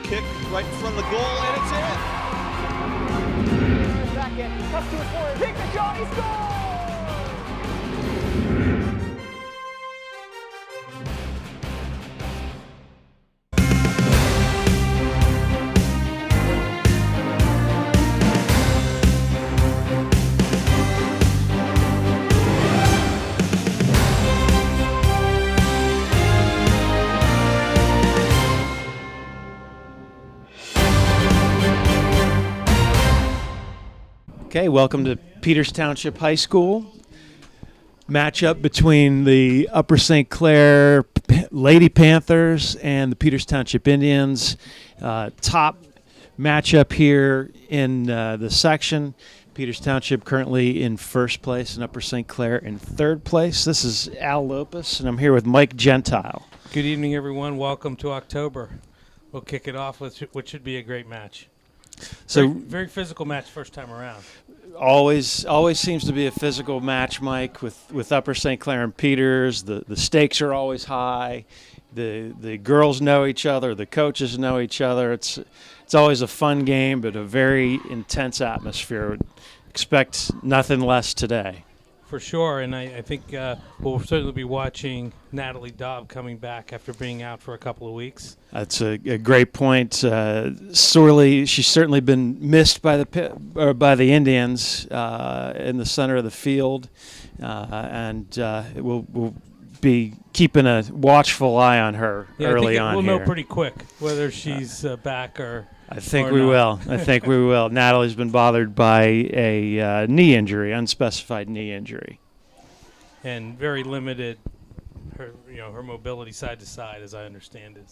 kick right in front of the goal, and it's in. Back in, cuts to his forward, take the shot, he scores! Okay, welcome to Peters Township High School. Matchup between the Upper St. Clair Lady Panthers and the Peters Township Indians. Top matchup here in the section. Peters Township currently in first place and Upper St. Clair in third place. This is Al Lopez, and I'm here with Mike Gentile. Good evening, everyone. Welcome to October. We'll kick it off with what should be a great match. So very physical match first time around. Always seems to be a physical match, Mike, with Upper St. Clair and Peters. The stakes are always high. The girls know each other. The coaches know each other. It's always a fun game, but a very intense atmosphere. Expect nothing less today. For sure, and I think we'll certainly be watching Natalie Dobb coming back after being out for a couple of weeks. That's a great point. She's certainly been missed by the Indians in the center of the field, and we'll be keeping a watchful eye on her early on. We'll know pretty quick whether she's back or. I think we will. Natalie's been bothered by a knee injury, unspecified knee injury, and very limited. Her mobility side to side, as I understand it.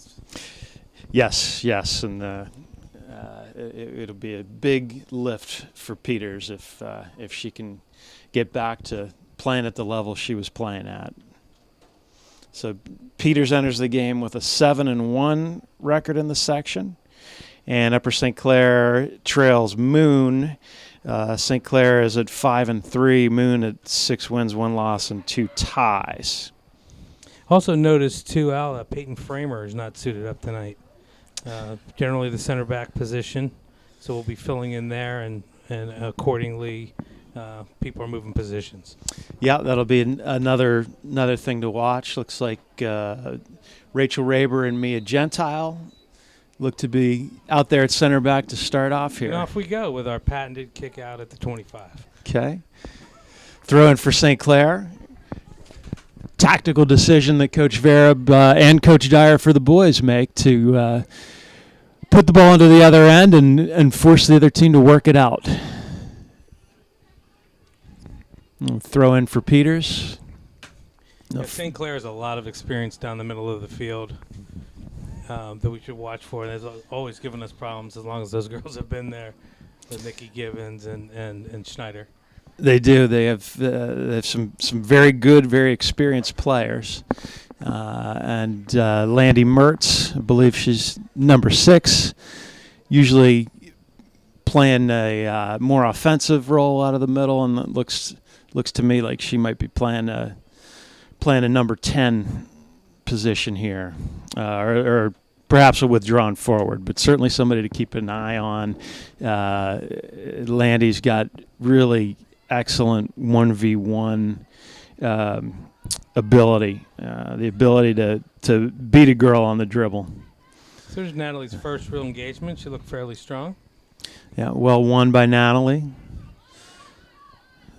Yes, and it'll be a big lift for Peters if she can get back to playing at the level she was playing at. So Peters enters the game with a 7-1 record in the section. And Upper St. Clair trails Moon. St. Clair is at 5-3. Moon at 6 wins, 1 loss, and 2 ties. Also noticed, too, Al, Peyton Framer is not suited up tonight. Generally the center back position. So we'll be filling in there, and accordingly people are moving positions. Yeah, that'll be another thing to watch. Looks like Rachel Raber and Mia Gentile look to be out there at center back to start off here. And off we go with our patented kick out at the 25. Okay. Throw in for St. Clair. Tactical decision that Coach Vereb and Coach Dyer for the boys make to put the ball into the other end and force the other team to work it out. Throw in for Peters. Yeah, St. Clair has a lot of experience down the middle of the field. That we should watch for. And there's always given us problems as long as those girls have been there, with Nikki Gibbons and Schneider. They do. They have some very good, very experienced players. And Landy Mertz, I believe she's number 6, usually playing a more offensive role out of the middle, and it looks to me like she might be playing a number 10 position here, or perhaps a withdrawn forward, but certainly somebody to keep an eye on. Landy's got really excellent 1v1 ability, the ability to beat a girl on the dribble. So there's Natalie's first real engagement. She looked fairly strong. Yeah, well won by Natalie.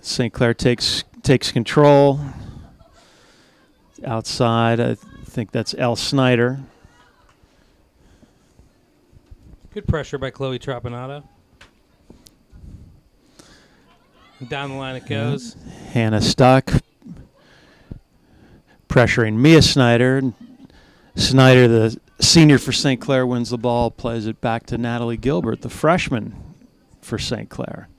St. Clair takes control. Outside, I think that's Elle Snyder. Good pressure by Chloe Trapanado. And down the line it goes. Hannah Stuck pressuring Mia Snyder. Snyder, the senior for St. Clair, wins the ball, plays it back to Natalie Gilbert, the freshman for St. Clair.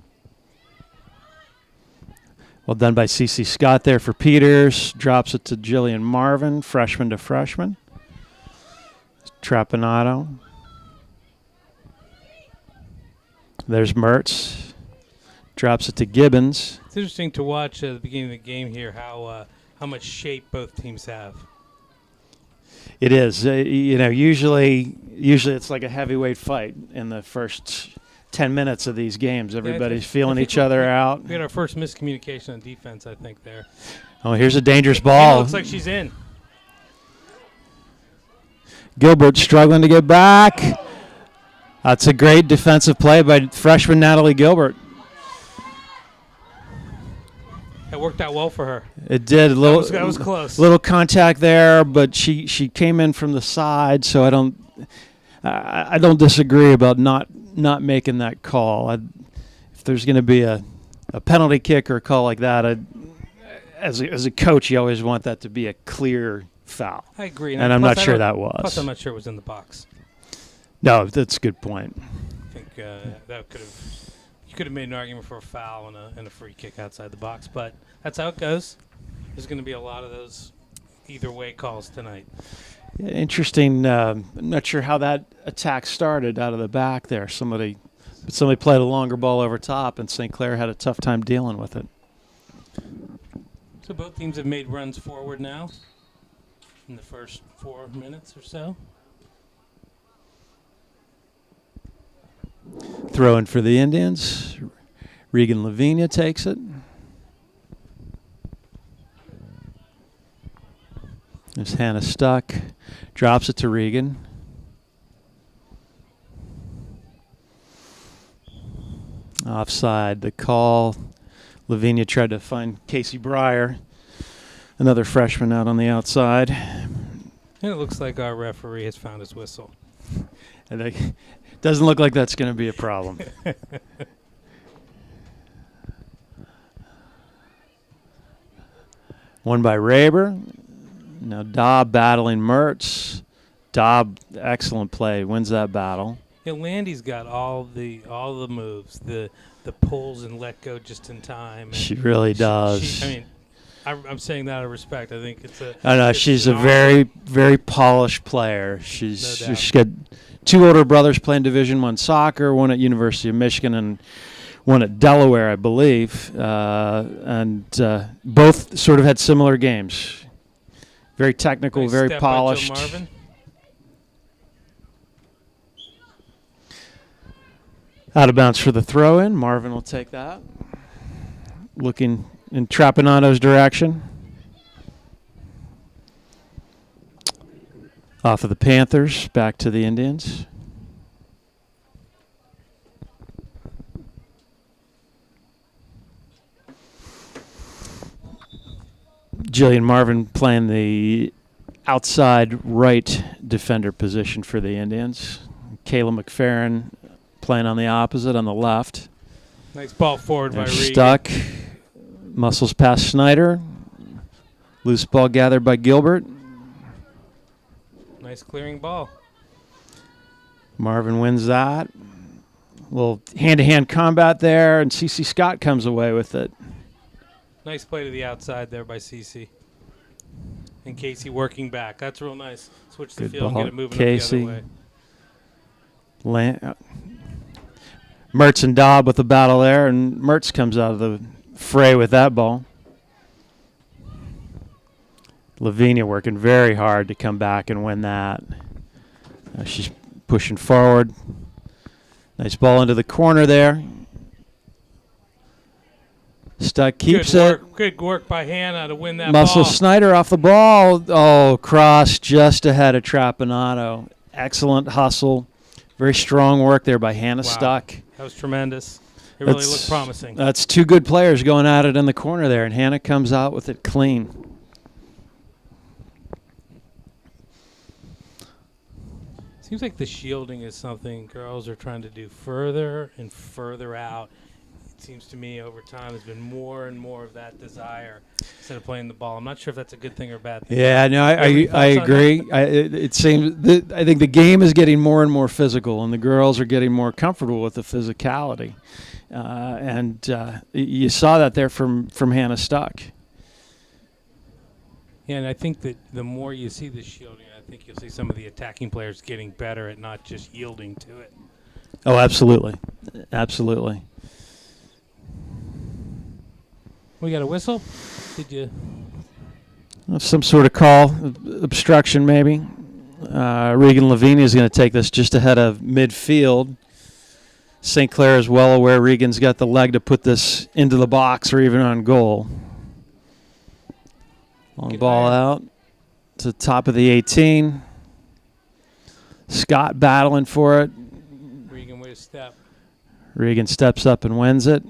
Well done by C.C. Scott there for Peters. Drops it to Jillian Marvin, freshman to freshman. Trapanado. There's Mertz. Drops it to Gibbons. It's interesting to watch at the beginning of the game here how much shape both teams have. It is. Usually Usually it's like a heavyweight fight in the first 10 minutes of these games. Everybody's feeling each other out. We had our first miscommunication on defense, I think, there. Oh, here's a dangerous Hannah ball. looks like she's in. Gilbert struggling to get back. That's a great defensive play by freshman Natalie Gilbert. That worked out well for her. It did. That was close. Little contact there, but she came in from the side, so I don't disagree about not making that call. If there's going to be a penalty kick or a call like that, as a coach, you always want that to be a clear foul. I agree. And I'm not sure that was. Plus, I'm not sure it was in the box. No, that's a good point. I think that you could have made an argument for a foul and a free kick outside the box, but that's how it goes. There's going to be a lot of those either way calls tonight. Yeah, interesting. I'm not sure how that attack started out of the back there. Somebody played a longer ball over top, and St. Clair had a tough time dealing with it. So both teams have made runs forward now in the first 4 minutes or so. Throw in for the Indians. Regan Lavinia takes it. There's Hannah Stuck. Drops it to Regan. Offside. The call. Lavinia tried to find Casey Breyer, another freshman out on the outside. And it looks like our referee has found his whistle. And it doesn't look like that's going to be a problem. One by Raber. Now Dobb battling Mertz. Dobb, excellent play, wins that battle. Yeah, Landy's got all the moves, the pulls and let go just in time. And She really does. I'm saying that out of respect. I think it's a. I know she's a very, very polished player. No She's doubt. got two older brothers playing Division I soccer, one at University of Michigan and one at Delaware, I believe, and both sort of had similar games. Very technical, Nice very step by Jill polished. Marvin. Out of bounds for the throw-in. Marvin will take that. Looking in Trapanato's direction. Off of the Panthers, back to the Indians. Jillian Marvin playing the outside right defender position for the Indians. Kayla McFerrin playing on the opposite on the left. Nice ball forward by They're Regan. stuck. Muscles past Snyder. Loose ball gathered by Gilbert. Nice clearing ball. Marvin wins that. Little hand-to-hand combat there, and CeCe Scott comes away with it. Nice play to the outside there by Cece. And Casey working back. That's real nice. Switch the Good field and ball. get it moving Casey. up the other way. Mertz and Dobb with the battle there, and Mertz comes out of the fray with that ball. Lavinia working very hard to come back and win that. She's pushing forward. Nice ball into the corner there. Stuck keeps it. Good work by Hannah to win that Muscle ball. Snyder off the ball. Oh, cross just ahead of Trapanado. Excellent hustle. Very strong work there by Hannah Wow. Stuck. That was tremendous. It really That's- looked promising. That's two good players going at it in the corner there, and Hannah comes out with it clean. Seems like the shielding is something girls are trying to do further and further out. It seems to me over time there's been more and more of that desire instead of playing the ball. I'm not sure if that's a good thing or a bad thing. Yeah, no, I Any thoughts on agree. It seems I think the game is getting more and more physical, and the girls are getting more comfortable with the physicality. And you saw that there from Hannah Stuck. Yeah, and I think that the more you see the shielding, I think you'll see some of the attacking players getting better at not just yielding to it. Oh, absolutely. Absolutely. We got a whistle? Did you? Some sort of call, obstruction maybe. Regan Lavinia is going to take this just ahead of midfield. St. Clair is well aware Regan's got the leg to put this into the box or even on goal. Long ball out to the top of the 18. Scott battling for it. Regan with a step. Regan steps up and wins it.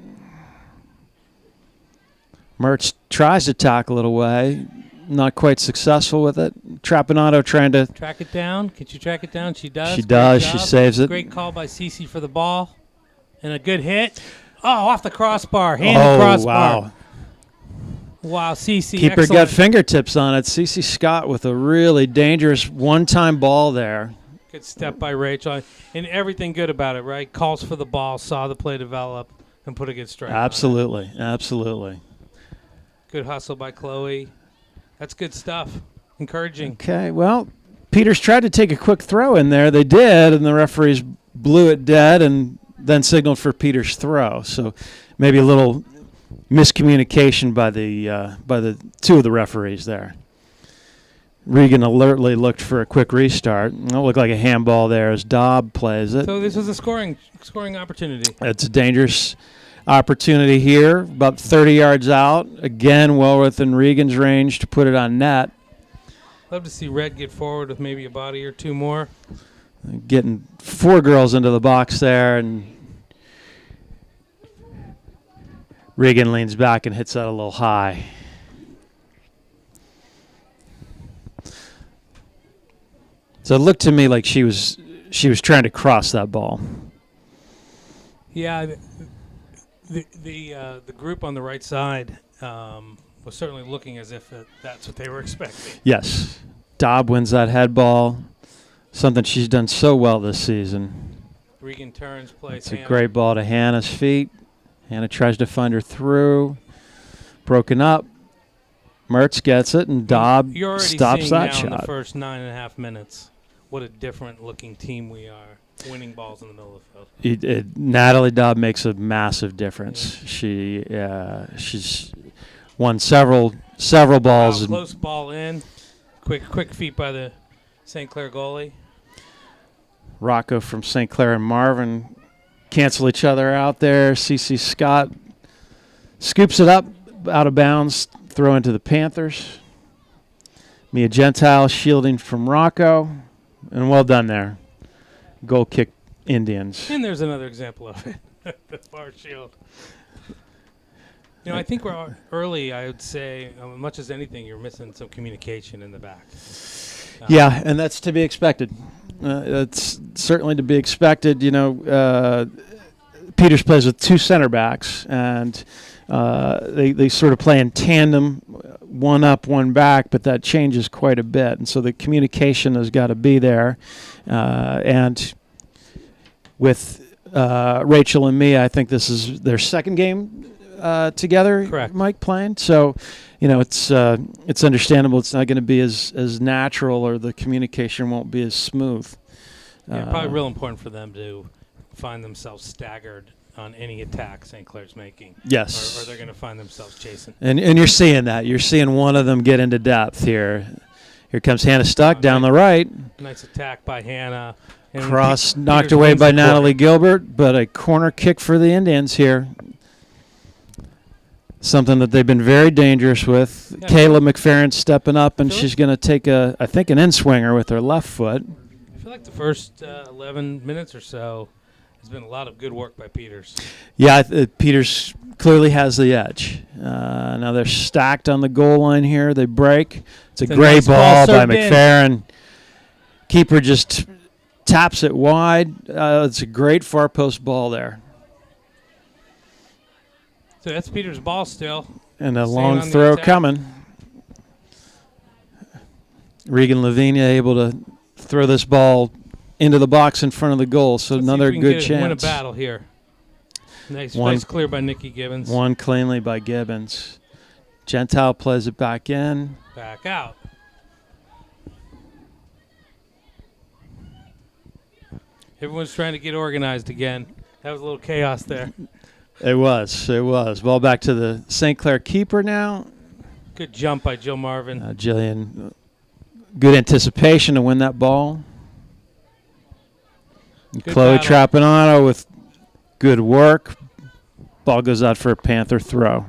Mertz tries to tackle it away. Not quite successful with it. Trapanado trying to track it down. Can she track it down? She does. She does. She saves it. Great call by Cece for the ball. And a good hit. Oh, off the crossbar. Hand the crossbar. Wow. Wow, Cece. Keeper excellent. got fingertips on it. Cece Scott with a really dangerous one-time ball there. Good step by Rachel. And everything good about it, right? Calls for the ball, saw the play develop, and put a good strike. Absolutely. Absolutely. Good hustle by Chloe. That's good stuff. Encouraging. Okay, well, Peters tried to take a quick throw in there. They did, and the referees blew it dead and then signaled for Peters' throw. So maybe a little miscommunication by the two of the referees there. Regan alertly looked for a quick restart. It looked like a handball there as Dobb plays it. So this was a scoring opportunity. It's a dangerous opportunity here, about 30 yards out. Again, well within Regan's range to put it on net. Love to see Red get forward with maybe a body or two more. Getting 4 girls into the box there, and Regan leans back and hits that a little high. So it looked to me like she was trying to cross that ball. Yeah, the group on the right side was certainly looking as if that's what they were expecting. Yes. Dobb wins that head ball, something she's done so well this season. Regan turns, plays. It's a great ball to Hannah's feet. Hannah tries to find her through. Broken up. Mertz gets it, and Dobb stops that shot. In the first 9.5 minutes, what a different-looking team we are, winning balls in the middle of the field. Natalie Dobb makes a massive difference. Yeah. She's won several balls. Wow, close ball in. Quick feet by the St. Clair goalie. Rocco from St. Clair and Marvin cancel each other out there. CC Scott scoops it up out of bounds, throw into the Panthers. Mia Gentile shielding from Rocco, and well done there. Goal kick Indians. And there's another example of it, the far shield. I think we're early, I would say, much as anything, you're missing some communication in the back. Yeah, and that's to be expected. That's certainly to be expected. Peters plays with 2 center backs, and they sort of play in tandem, one up, one back, but that changes quite a bit. And so the communication has got to be there. And with Rachel and me, I think this is their second game together. Correct. Mike playing. So, it's understandable. It's not going to be as natural, or the communication won't be as smooth. Yeah, probably real important for them to find themselves staggered on any attack St. Clair's making. Yes. Or they're going to find themselves chasing. And you're seeing that. You're seeing one of them get into depth here. Here comes Hannah Stuck down the right. Nice attack by Hannah. And Cross knocked away by Natalie Gilbert, but a corner kick for the Indians here. Something that they've been very dangerous with. Yeah. Kayla McFerrin stepping up, and she's going to take an in-swinger with her left foot. I feel like the first 11 minutes or so has been a lot of good work by Peters. Yeah, Peters clearly has the edge. Now they're stacked on the goal line here. They break. It's a great nice ball by served in. McFerrin. Keeper just taps it wide. It's a great far post ball there. So that's Peters' ball still. And a Staying long on the throw attack. coming. Regan Lavinia able to throw this ball into the box in front of the goal. So Let's see another if we can good win a chance. battle here. Nice clear by Nikki Gibbons. One cleanly by Gibbons. Gentile plays it back in. Back out. Everyone's trying to get organized again. That was a little chaos there. It was. Ball back to the St. Clair keeper now. Good jump by Jill Marvin. Jillian Good anticipation to win that ball. And Good Chloe battle. Trapanotto with good work. Ball goes out for a Panther throw.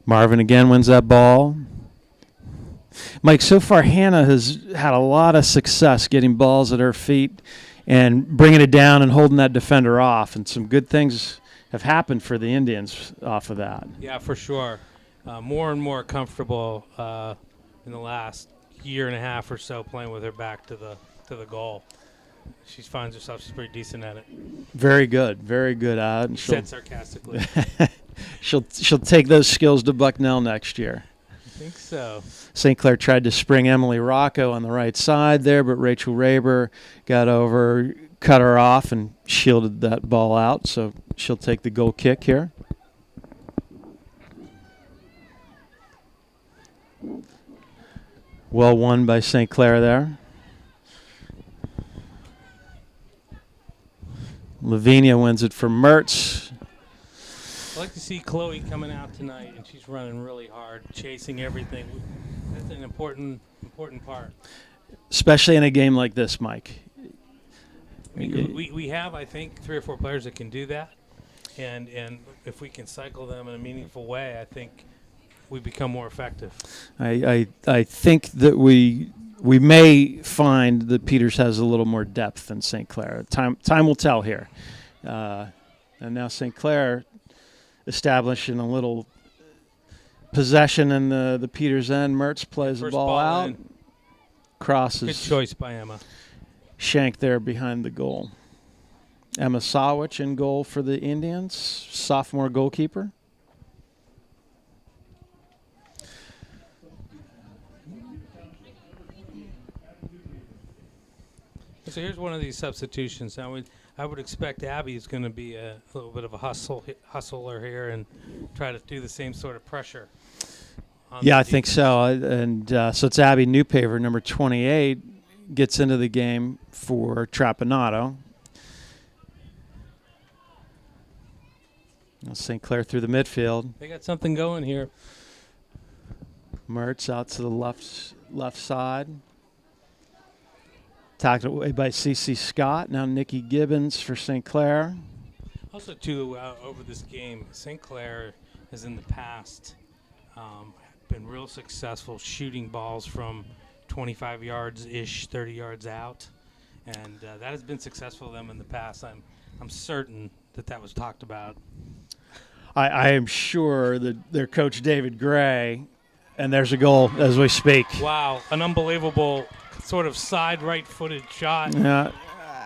Marvin again wins that ball. Mike, so far Hannah has had a lot of success getting balls at her feet and bringing it down and holding that defender off, and some good things have happened for the Indians off of that. Yeah, for sure. More and more comfortable in the last year and a half or so playing with her back to the goal. She finds herself, she's pretty decent at it. Very good at it. Said sarcastically. She'll take those skills to Bucknell next year. I think so. St. Clair tried to spring Emily Rocco on the right side there, but Rachel Raber got over, cut her off, and shielded that ball out. So she'll take the goal kick here. Well won by St. Clair there. Lavinia wins it for Mertz. I like to see Chloe coming out tonight, and she's running really hard, chasing everything. That's an important part. Especially in a game like this, Mike. We have, I think, 3 or 4 players that can do that, and if we can cycle them in a meaningful way, I think we become more effective. I think that we may find that Peters has a little more depth than St. Clair. Time will tell here. And now St. Clair establishing a little possession in the Peters end. Mertz plays the First ball out. in. Crosses. Good choice by Emma. Shank there behind the goal. Emma Sawich in goal for the Indians, sophomore goalkeeper. So here's one of these substitutions. Now I would expect Abby is going to be a little bit of a hustler here and try to do the same sort of pressure. Yeah, I think so. And so it's Abby Newpaver, number 28, gets into the game for Trapanotto. St. Clair through the midfield. They got something going here. Mertz out to the left side. Tackled away by C.C. Scott. Now Nikki Gibbons for St. Clair. Also, too, over this game, St. Clair has in the past been real successful shooting balls from 25 yards-ish, 30 yards out. And that has been successful for them in the past. I'm certain that was talked about. I am sure that their coach David Gray, and there's a goal as we speak. Wow, an unbelievable sort of side right-footed shot. Yeah,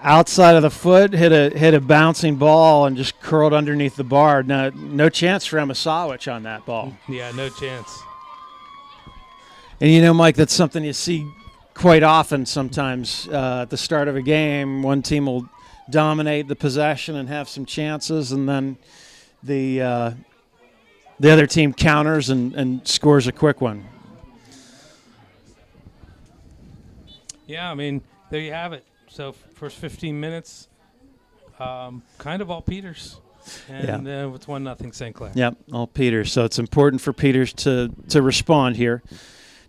outside of the foot, hit a bouncing ball and just curled underneath the bar. Now, no chance for Emma Sawich on that ball. Yeah, no chance. And you know, Mike, that's something you see quite often sometimes at the start of a game. One team will dominate the possession and have some chances, and then the other team counters and scores a quick one. Yeah, I mean, there you have it. So first 15 minutes, kind of all Peters. And it's 1-0 St. Clair. Yep, all Peters. So it's important for Peters to respond here.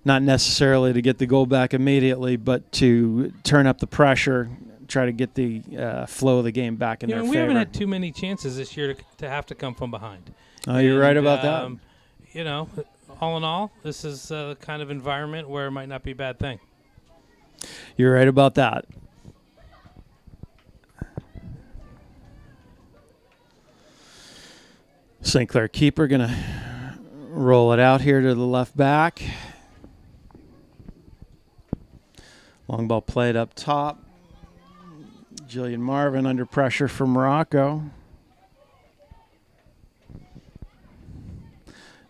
Not necessarily to get the goal back immediately, but to turn up the pressure, try to get the flow of the game back in their favor. We haven't had too many chances this year to have to come from behind. Oh, you're right about that. You know, all in all, this is a kind of environment where it might not be a bad thing. You're right about that. St. Clair keeper going to roll it out here to the left back. Long ball played up top. Jillian Marvin under pressure from Morocco.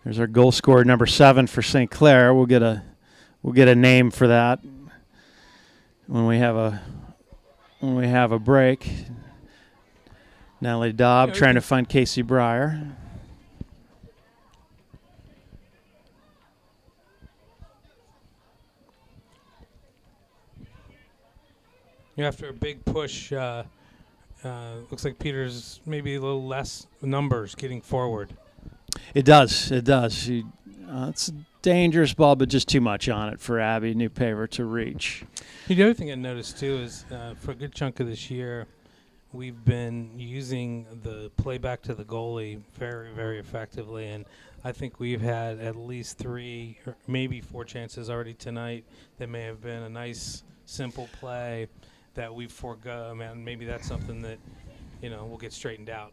There's our goal scorer, number 7 for St. Clair. We'll get a name for that when we have a break. Natalie Dobb trying to find Casey Breyer. After a big push, looks like Peters maybe a little less numbers getting forward. It does. It does. It's a dangerous ball, but just too much on it for Abby Newpaver to reach. The other thing I noticed, too, is for a good chunk of this year, we've been using the playback to the goalie very, very effectively. And I think we've had at least 3 or maybe 4 chances already tonight that may have been a nice, simple play that we forego. And maybe that's something that, will get straightened out.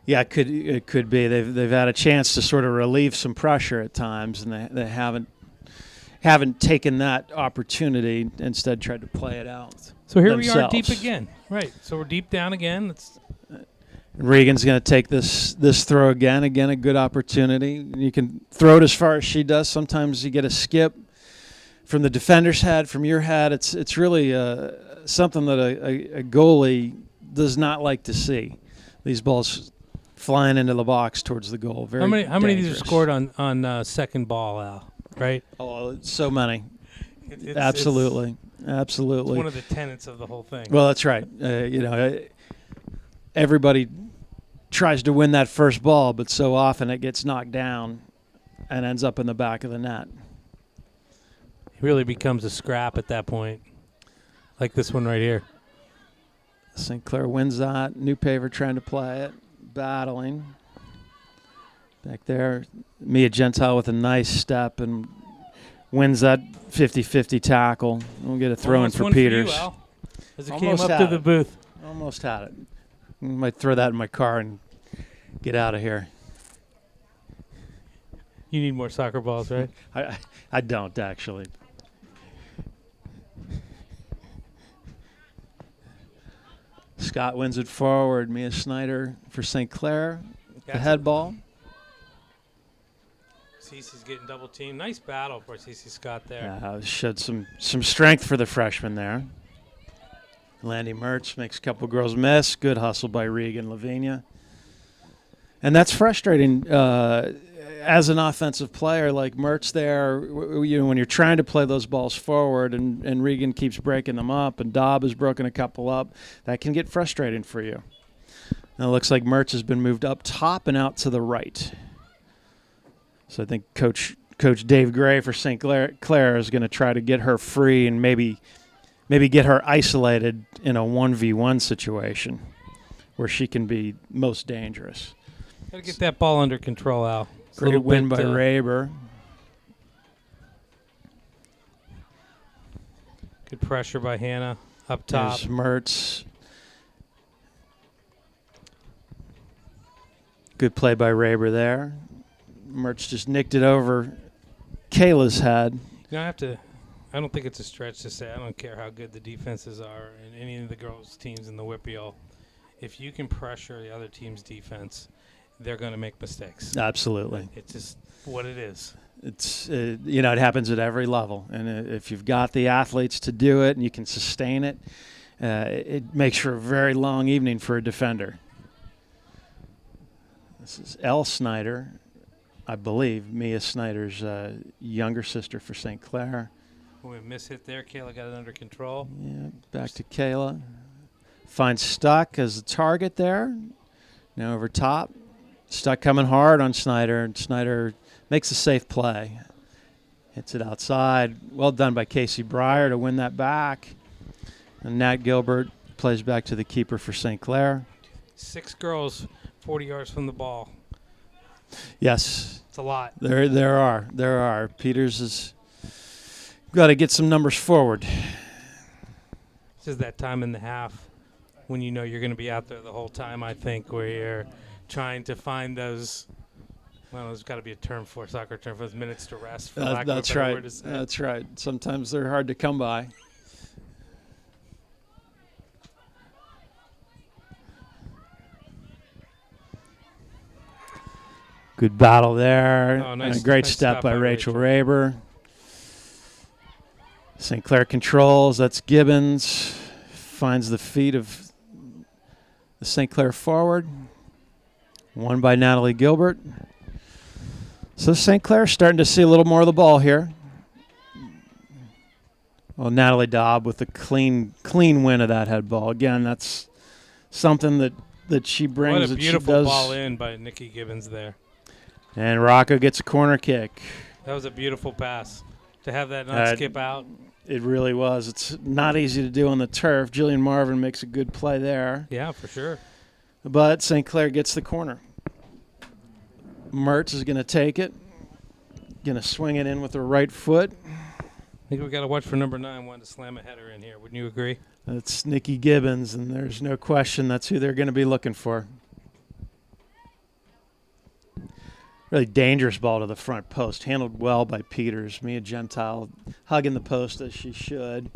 Yeah, it could be. They've had a chance to sort of relieve some pressure at times, and they haven't taken that opportunity. Instead, tried to play it out. So here themselves. we are deep again. Right. So we're deep down again. Regan's going to take this throw again. Again, a good opportunity. You can throw it as far as she does. Sometimes you get a skip from the defender's head, from your head. It's really something that a goalie does not like to see. These balls flying into the box towards the goal. Very How many of these are dangerous. scored on second ball, Al? Right? Oh, so many. Absolutely. Absolutely. It's one of the tenets of the whole thing. Well, that's right. Everybody tries to win that first ball, but so often it gets knocked down and ends up in the back of the net. It really becomes a scrap at that point, like this one right here. St. Clair wins that. Newpaver trying to play it, battling. Back there, Mia Gentile with a nice step and wins that 50-50 tackle. We'll get a throw in for Peters. For you, Al, as it Almost came up had to the it. booth. Almost had it. I might throw that in my car and get out of here. You need more soccer balls, right? I don't, actually. Scott wins it forward. Mia Snyder for St. Clair. The head ball. Cece's getting double teamed. Nice battle for Cece Scott there. Showed some strength for the freshman there. Landy Mertz makes a couple girls miss. Good hustle by Regan Lavinia. And that's frustrating as an offensive player like Mertz there. When you're trying to play those balls forward and Regan keeps breaking them up and Dobb has broken a couple up, that can get frustrating for you. Now it looks like Mertz has been moved up top and out to the right. So I think Coach Dave Gray for St. Clair is going to try to get her free and maybe get her isolated in a 1v1 situation where she can be most dangerous. Got to get that ball under control, Al. Great win by Raber. Good pressure by Hannah up top. There's Mertz. Good play by Raber there. Mertz just nicked it over Kayla's head. I don't think it's a stretch to say I don't care how good the defenses are in any of the girls' teams in the Whippeal. If you can pressure the other team's defense, they're going to make mistakes. Absolutely. It's just what it is. It's it happens at every level, and if you've got the athletes to do it and you can sustain it, it makes for a very long evening for a defender. This is Elle Snyder, I believe, Mia Snyder's younger sister for St. Clair. We mishit there. Kayla got it under control. Yeah, back to Kayla. Finds Stuck as the target there. Now over top. Stuck coming hard on Snyder, and Snyder makes a safe play. Hits it outside. Well done by Casey Breyer to win that back. And Nat Gilbert plays back to the keeper for St. Clair. 6 girls, 40 yards from the ball. Yes. It's a lot. There are. Peters has got to get some numbers forward. This is that time in the half when you know you're going to be out there the whole time, I think, where you're trying to find those, well, there's got to be a term for soccer term for those minutes to rest. For lack of a better word to say. That's right. Sometimes they're hard to come by. Good battle there. Oh, nice, and a great nice step by Rachel. Raber. St. Clair controls. That's Gibbons. Finds the feet of the St. Clair forward. Won by Natalie Gilbert. So St. Clair starting to see a little more of the ball here. Well, Natalie Dobb with a clean win of that head ball. Again, that's something that she brings. What a that beautiful she does. ball in by Nikki Gibbons there. And Rocco gets a corner kick. That was a beautiful pass. To have that not skip out. It really was. It's not easy to do on the turf. Jillian Marvin makes a good play there. Yeah, for sure. But St. Clair gets the corner. Mertz is going to take it. Going to swing it in with her right foot. I think we got to watch for number 9 wanting to slam a header in here. Wouldn't you agree? That's Nikki Gibbons, and there's no question that's who they're going to be looking for. Really dangerous ball to the front post. Handled well by Peters. Mia Gentile hugging the post as she should.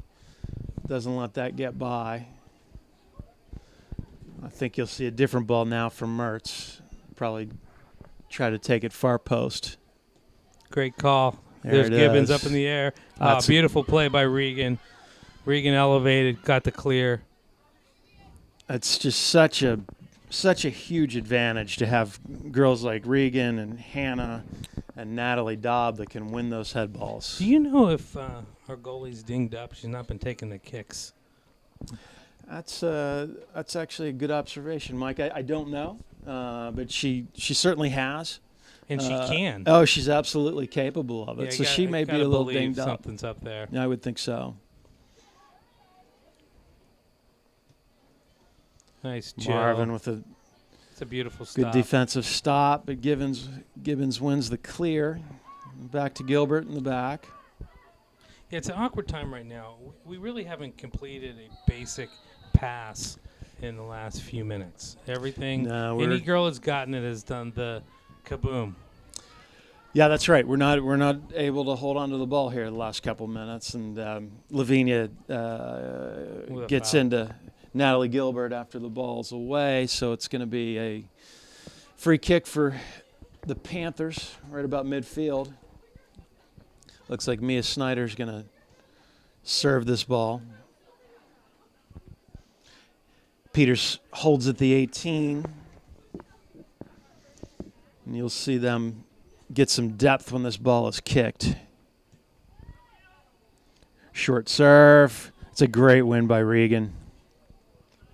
Doesn't let that get by. I think you'll see a different ball now from Mertz. Probably try to take it far post. Great call. There There's it Gibbons is. up in the air. That's Beautiful play by Regan. Regan elevated, got the clear. It's just such a huge advantage to have girls like Regan and Hannah and Natalie Dobb that can win those head balls. Do you know if our goalie's dinged up? She's not been taking the kicks. That's actually a good observation, Mike. I don't know, but she certainly has. And she can. Oh, she's absolutely capable of it. Yeah, So she may be a little dinged up. Something's up there. Yeah, I would think so. Nice Jill. Marvin with a It's a beautiful good stop. defensive stop, but Gibbons wins the clear. Back to Gilbert in the back. Yeah, it's an awkward time right now. We really haven't completed a basic pass in the last few minutes. Everything, No, any girl that's gotten it has done the kaboom. Yeah, that's right. We're not able to hold on to the ball here the last couple minutes, and Lavinia gets foul. into Natalie Gilbert after the ball's away, so it's going to be a free kick for the Panthers right about midfield. Looks like Mia Snyder's going to serve this ball. Peters holds at the 18. And you'll see them get some depth when this ball is kicked. Short serve. It's a great win by Regan.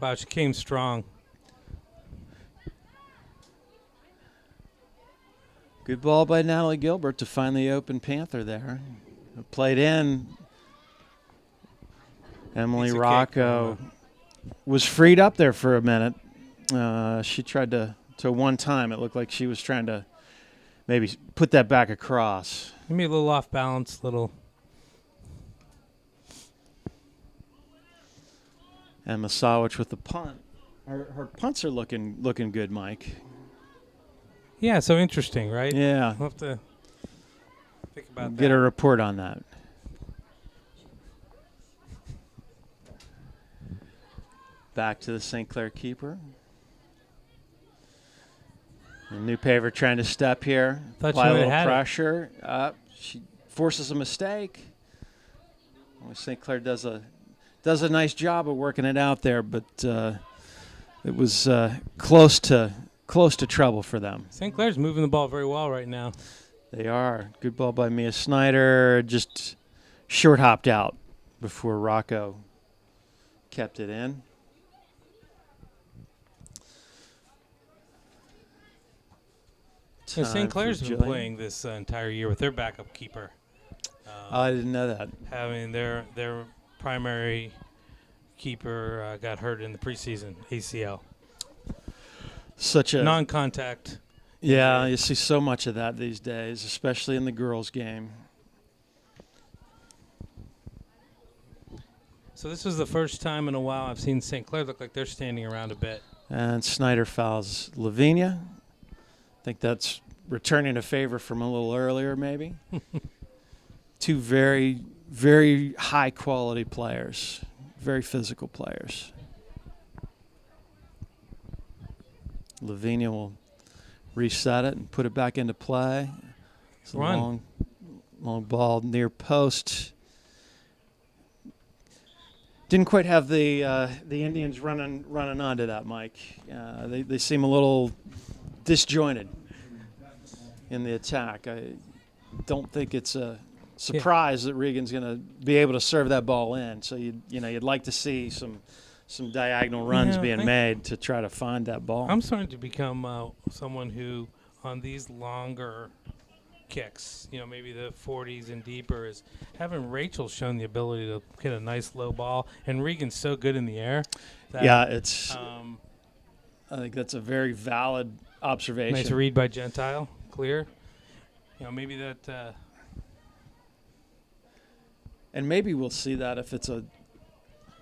Wow, she came strong. Good ball by Natalie Gilbert to find the open Panther there. Played in. Emily Piece of Rocco cake. was freed up there for a minute. She tried to one time. It looked like she was trying to maybe put that back across. Maybe a little off balance, little. And Masawicz with the punt. Her punts are looking good, Mike. Yeah, so interesting, right? Yeah. We'll have to think about Get that. a report on that. Back to the St. Clair keeper. New Paver trying to step here. Thought Apply she a might little have had it. pressure. She forces a mistake. St. Clair does a nice job of working it out there, but it was close to trouble for them. St. Clair's moving the ball very well right now. They are. Good ball by Mia Snyder. Just short hopped out before Rocco kept it in. And Time St. Clair's for been Jillian. playing this entire year with their backup keeper. I didn't know that. Having their primary keeper got hurt in the preseason ACL. Such a Non-contact. yeah. You see so much of that these days, especially in the girls' game. So this was the first time in a while I've seen St. Clair look like they're standing around a bit. And Snyder fouls Lavinia. I think that's returning a favor from a little earlier, maybe. Two very, very high-quality players, very physical players. Lavinia will reset it and put it back into play. It's a Run. long ball near post. Didn't quite have the Indians running onto that, Mike. They seem a little disjointed in the attack. I don't think it's a surprise that Regan's going to be able to serve that ball in. So you'd like to see some diagonal runs being made to try to find that ball. I'm starting to become someone who on these longer kicks, maybe the 40s and deeper, is having Rachel shown the ability to hit a nice low ball, and Regan's so good in the air. Yeah, it's. I think that's a very valid observation. Nice read by Gentile, Clair. Maybe that. And maybe we'll see that if it's a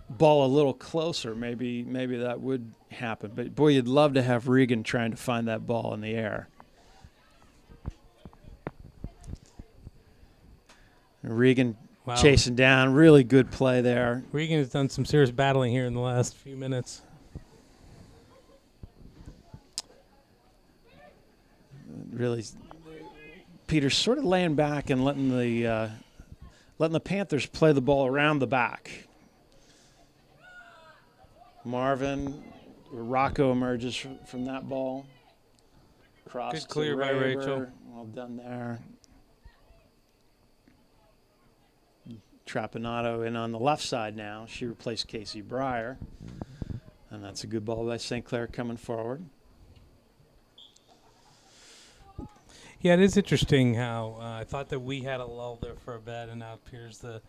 ball a little closer. Maybe that would happen. But boy, you'd love to have Regan trying to find that ball in the air. Regan chasing down, really good play there. Regan has done some serious battling here in the last few minutes. Really, Peter's sort of laying back and letting the Panthers play the ball around the back. Rocco emerges from that ball. Cross good clear by Rachel. Well done there. Trapanado in on the left side now. She replaced Casey Breyer. And that's a good ball by St. Clair coming forward. Yeah, it is interesting how I thought that we had a lull there for a bit, and now it appears the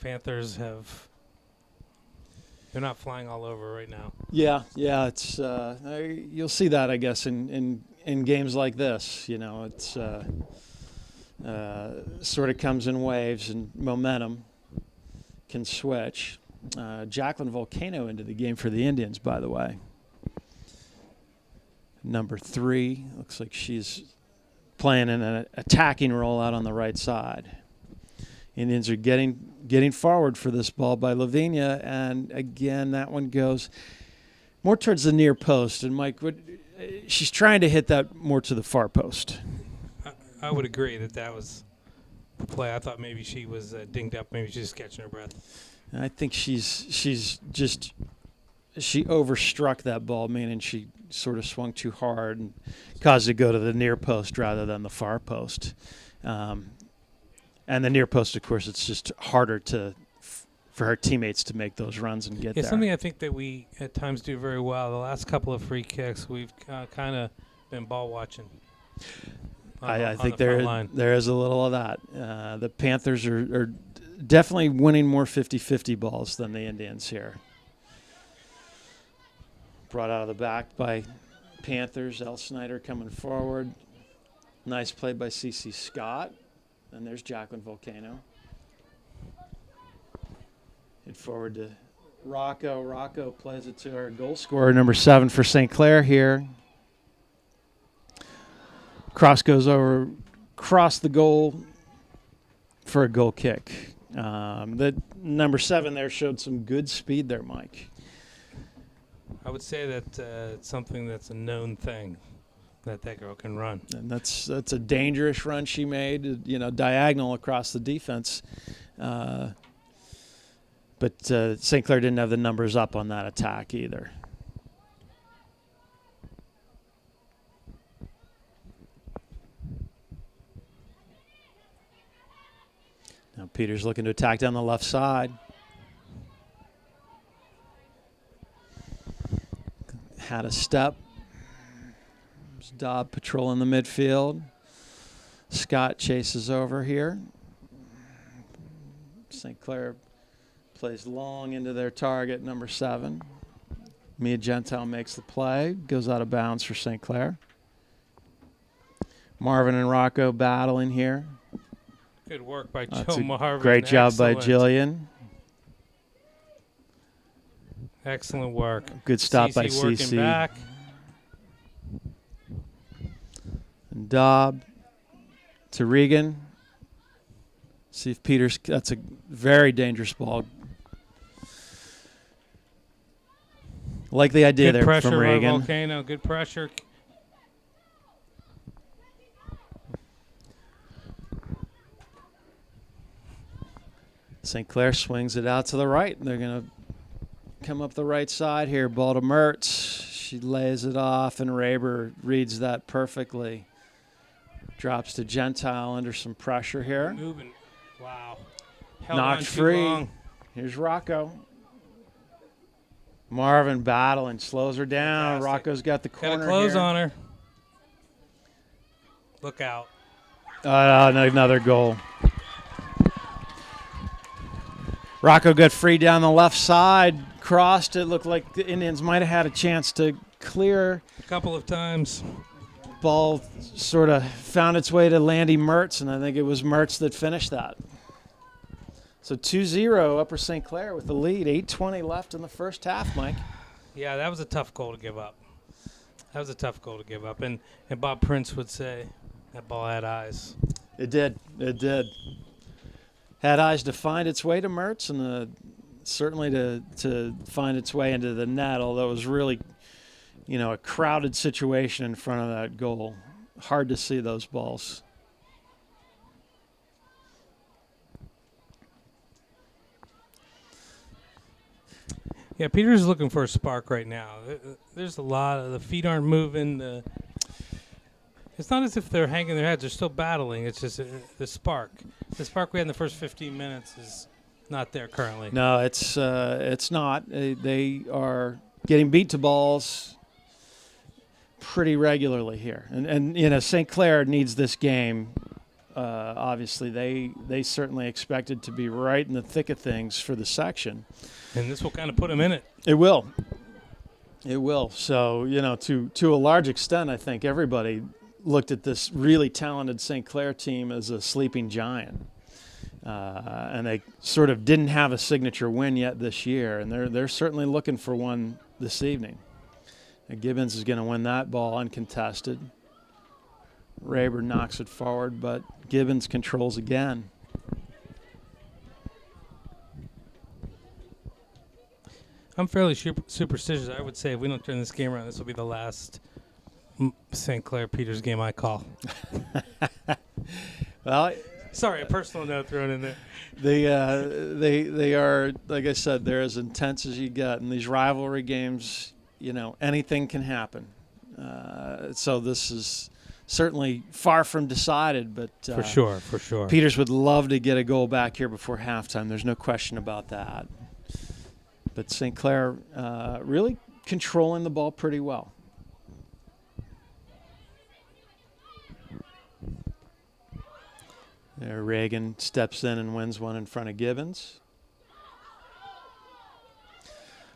Panthers have. They're not flying all over right now. Yeah, it's you'll see that, I guess, in games like this. It's sort of comes in waves, and momentum can switch. Jacqueline Volcano into the game for the Indians, by the way. Number 3, looks like she's playing in an attacking role out on the right side. Indians are getting forward for this ball by Lavinia, and again that one goes more towards the near post. And Mike, she's trying to hit that more to the far post. I would agree that was the play. I thought maybe she was dinged up. Maybe she's just catching her breath. And I think she overstruck that ball, meaning she sort of swung too hard and caused it to go to the near post rather than the far post. And the near post, of course, it's just harder for her teammates to make those runs and get there. Something I think that we at times do very well. The last couple of free kicks, we've kind of been ball watching. I think there is a little of that. The Panthers are definitely winning more 50-50 balls than the Indians here. Brought out of the back by Panthers. El Snyder coming forward. Nice play by C.C. Scott. And there's Jacqueline Volcano. Hit forward to Rocco. Rocco plays it to our goal scorer, number 7 for St. Clair here. Cross goes over, across the goal for a goal kick. The number 7 there showed some good speed there, Mike. I would say that it's something that's a known thing that girl can run. And that's a dangerous run she made, diagonal across the defense. But St. Clair didn't have the numbers up on that attack either. Now Peters looking to attack down the left side. Had a step. There's Dobb patrolling the midfield. Scott chases over here. St. Clair plays long into their target, number 7. Mia Gentile makes the play. Goes out of bounds for St. Clair. Marvin and Rocco battling here. Good work by Joe Marvin. Great job by Jillian. Excellent work. Good stop by CC. Back. And Dobb to Regan. See if Peters, that's a very dangerous ball. Like the idea good there from Regan. Good pressure by Volcano. Good pressure. St. Clair swings it out to the right. They're going to come up the right side here. Ball to Mertz. She lays it off, and Raber reads that perfectly. Drops to Gentile under some pressure here. Moving. Wow. Held Knocked free. Long. Here's Rocco. Marvin battling, slows her down. Fantastic. Rocco's got the corner Got a close here. on her. Look out. Another goal. Rocco got free down the left side, crossed. It looked like the Indians might have had a chance to clear. A couple of times. Ball sort of found its way to Landy Mertz, and I think it was Mertz that finished that. So 2-0 Upper St. Clair with the lead. 8:20 left in the first half, Mike. Yeah, that was a tough goal to give up. And Bob Prince would say that ball had eyes. It did. Had eyes to find its way to Mertz and certainly to find its way into the net, although it was really, a crowded situation in front of that goal. Hard to see those balls. Yeah, Peter's looking for a spark right now. There's a lot of the feet aren't moving. It's not as if they're hanging their heads. They're still battling. It's just the spark. The spark we had in the first 15 minutes is not there currently. No, it's not. They are getting beat to balls pretty regularly here. And St. Clair needs this game. Obviously, they certainly expected to be right in the thick of things for the section. And this will kind of put them in it. It will. So, to a large extent, I think everybody looked at this really talented St. Clair team as a sleeping giant. And they sort of didn't have a signature win yet this year, and they're certainly looking for one this evening. And Gibbons is going to win that ball uncontested. Rayburn knocks it forward, but Gibbons controls again. I'm fairly superstitious. I would say if we don't turn this game around, this will be the last St. Clair Peters game I call. Well, sorry, a personal note thrown in there. They are, like I said, they're as intense as you get. In these rivalry games, anything can happen. So this is certainly far from decided, but for sure. Peters would love to get a goal back here before halftime. There's no question about that. But St. Clair really controlling the ball pretty well. There, Reagan steps in and wins one in front of Gibbons.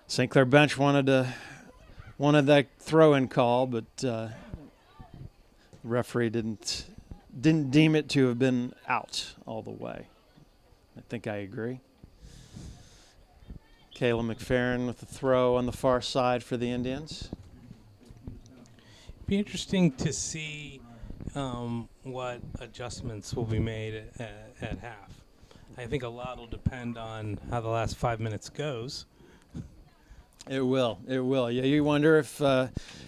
St. Clair bench wanted that throw-in call, but the referee didn't deem it to have been out all the way. I think I agree. Kayla McFerrin with the throw on the far side for the Indians. Be interesting to see what adjustments will be made at half. I think a lot will depend on how the last 5 minutes goes. It will. Yeah, you wonder if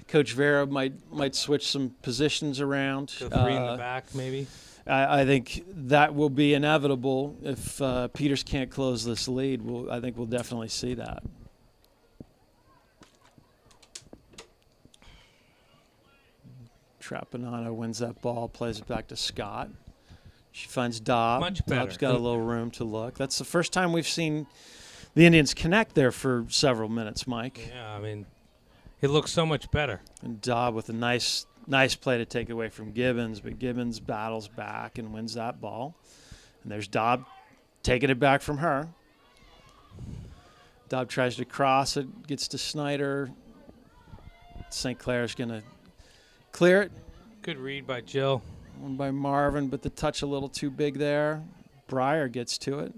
Coach Vera might switch some positions around. Go three in the back, maybe. I think that will be inevitable if Peters can't close this lead. I think we'll definitely see that. Trapanano wins that ball, plays it back to Scott. She finds Dobb. Much better. Dobb's got a little room to look. That's the first time we've seen the Indians connect there for several minutes, Mike. Yeah, it looks so much better. And Dobb with a nice play to take away from Gibbons, but Gibbons battles back and wins that ball. And there's Dobb taking it back from her. Dobb tries to cross it, gets to Snyder. St. Clair's going to clear it. Good read by Jill. One by Marvin, but the touch a little too big there. Breyer gets to it.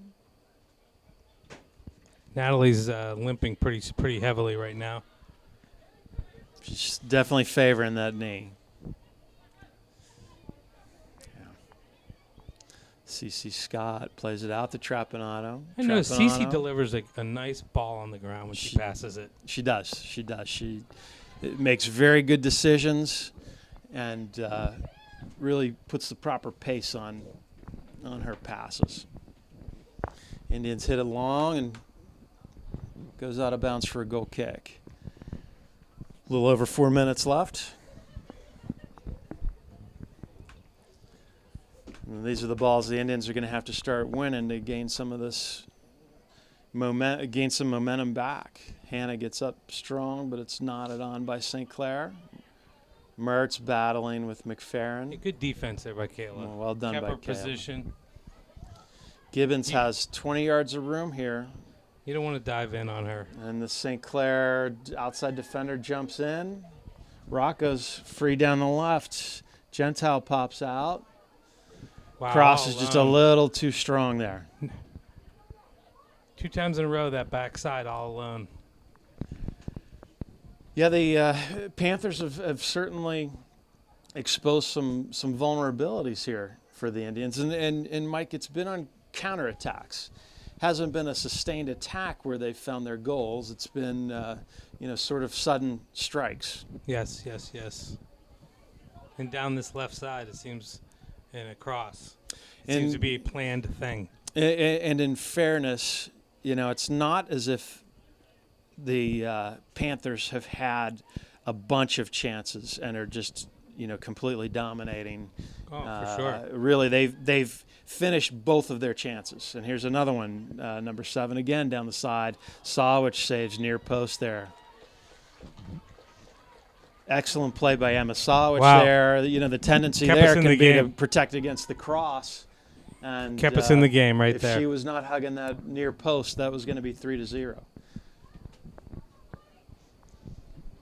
Natalie's limping pretty heavily right now. She's definitely favoring that knee. CeCe Scott plays it out to Trapanano. I know CeCe delivers a nice ball on the ground when she passes it. She does. She makes very good decisions and really puts the proper pace on her passes. Indians hit it long and goes out of bounds for a goal kick. A little over 4 minutes left. And these are the balls the Indians are going to have to start winning to gain some of this gain some momentum back. Hannah gets up strong, but it's knotted on by St. Clair. Mertz battling with McFerrin. Good defense there by Kayla. Well done Kept by her Kayla. position. Gibbons has 20 yards of room here. You don't want to dive in on her. And the St. Clair outside defender jumps in. Rocco's free down the left. Gentile pops out. Wow, Cross all is just a alone. little too strong there. 2 times in a row, that backside all alone. Yeah, the Panthers have certainly exposed some vulnerabilities here for the Indians. And Mike, it's been on counterattacks. Hasn't been a sustained attack where they've found their goals. It's been, sort of sudden strikes. Yes. And down this left side, it seems, and across, it seems to be a planned thing. And in fairness, it's not as if the Panthers have had a bunch of chances and are just, completely dominating. Oh, for sure. Really, they've finished both of their chances. And here's another one, number 7 again down the side. Sawich saves near post there. Excellent play by Emma Sawich there. The tendency Kept there us in can the be to game. protect against the cross. And Kept us in the game right if there. she was not hugging that near post, that was going to be 3-0.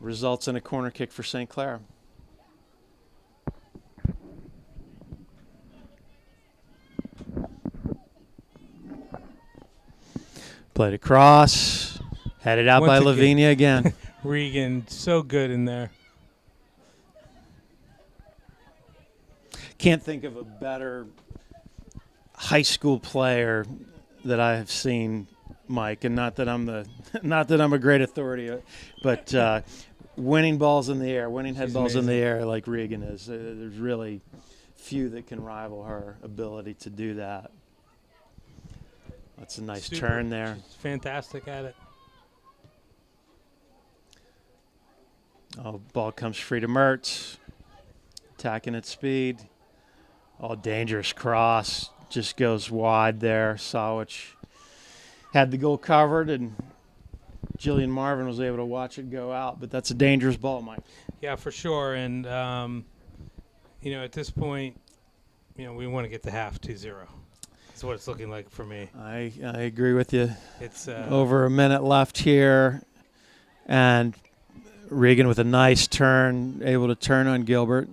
Results in a corner kick for St. Clair. Played across, headed out Once by again. Lavinia again. Regan, so good in there. Can't think of a better high school player that I have seen, Mike, and not that I'm a great authority, but winning balls in the air, winning head She's balls in the amazing. air like Regan is. There's really few that can rival her ability to do that. That's a nice Super. turn there. She's fantastic at it. Oh, ball comes free to Mertz. Attacking at speed. Oh, dangerous cross. Just goes wide there. Sawich had the goal covered, and Jillian Marvin was able to watch it go out. But that's a dangerous ball, Mike. Yeah, for sure. And, at this point, we want to get to half 2-0. That's what it's looking like for me. I agree with you. It's Over a minute left here. And Regan with a nice turn, able to turn on Gilbert.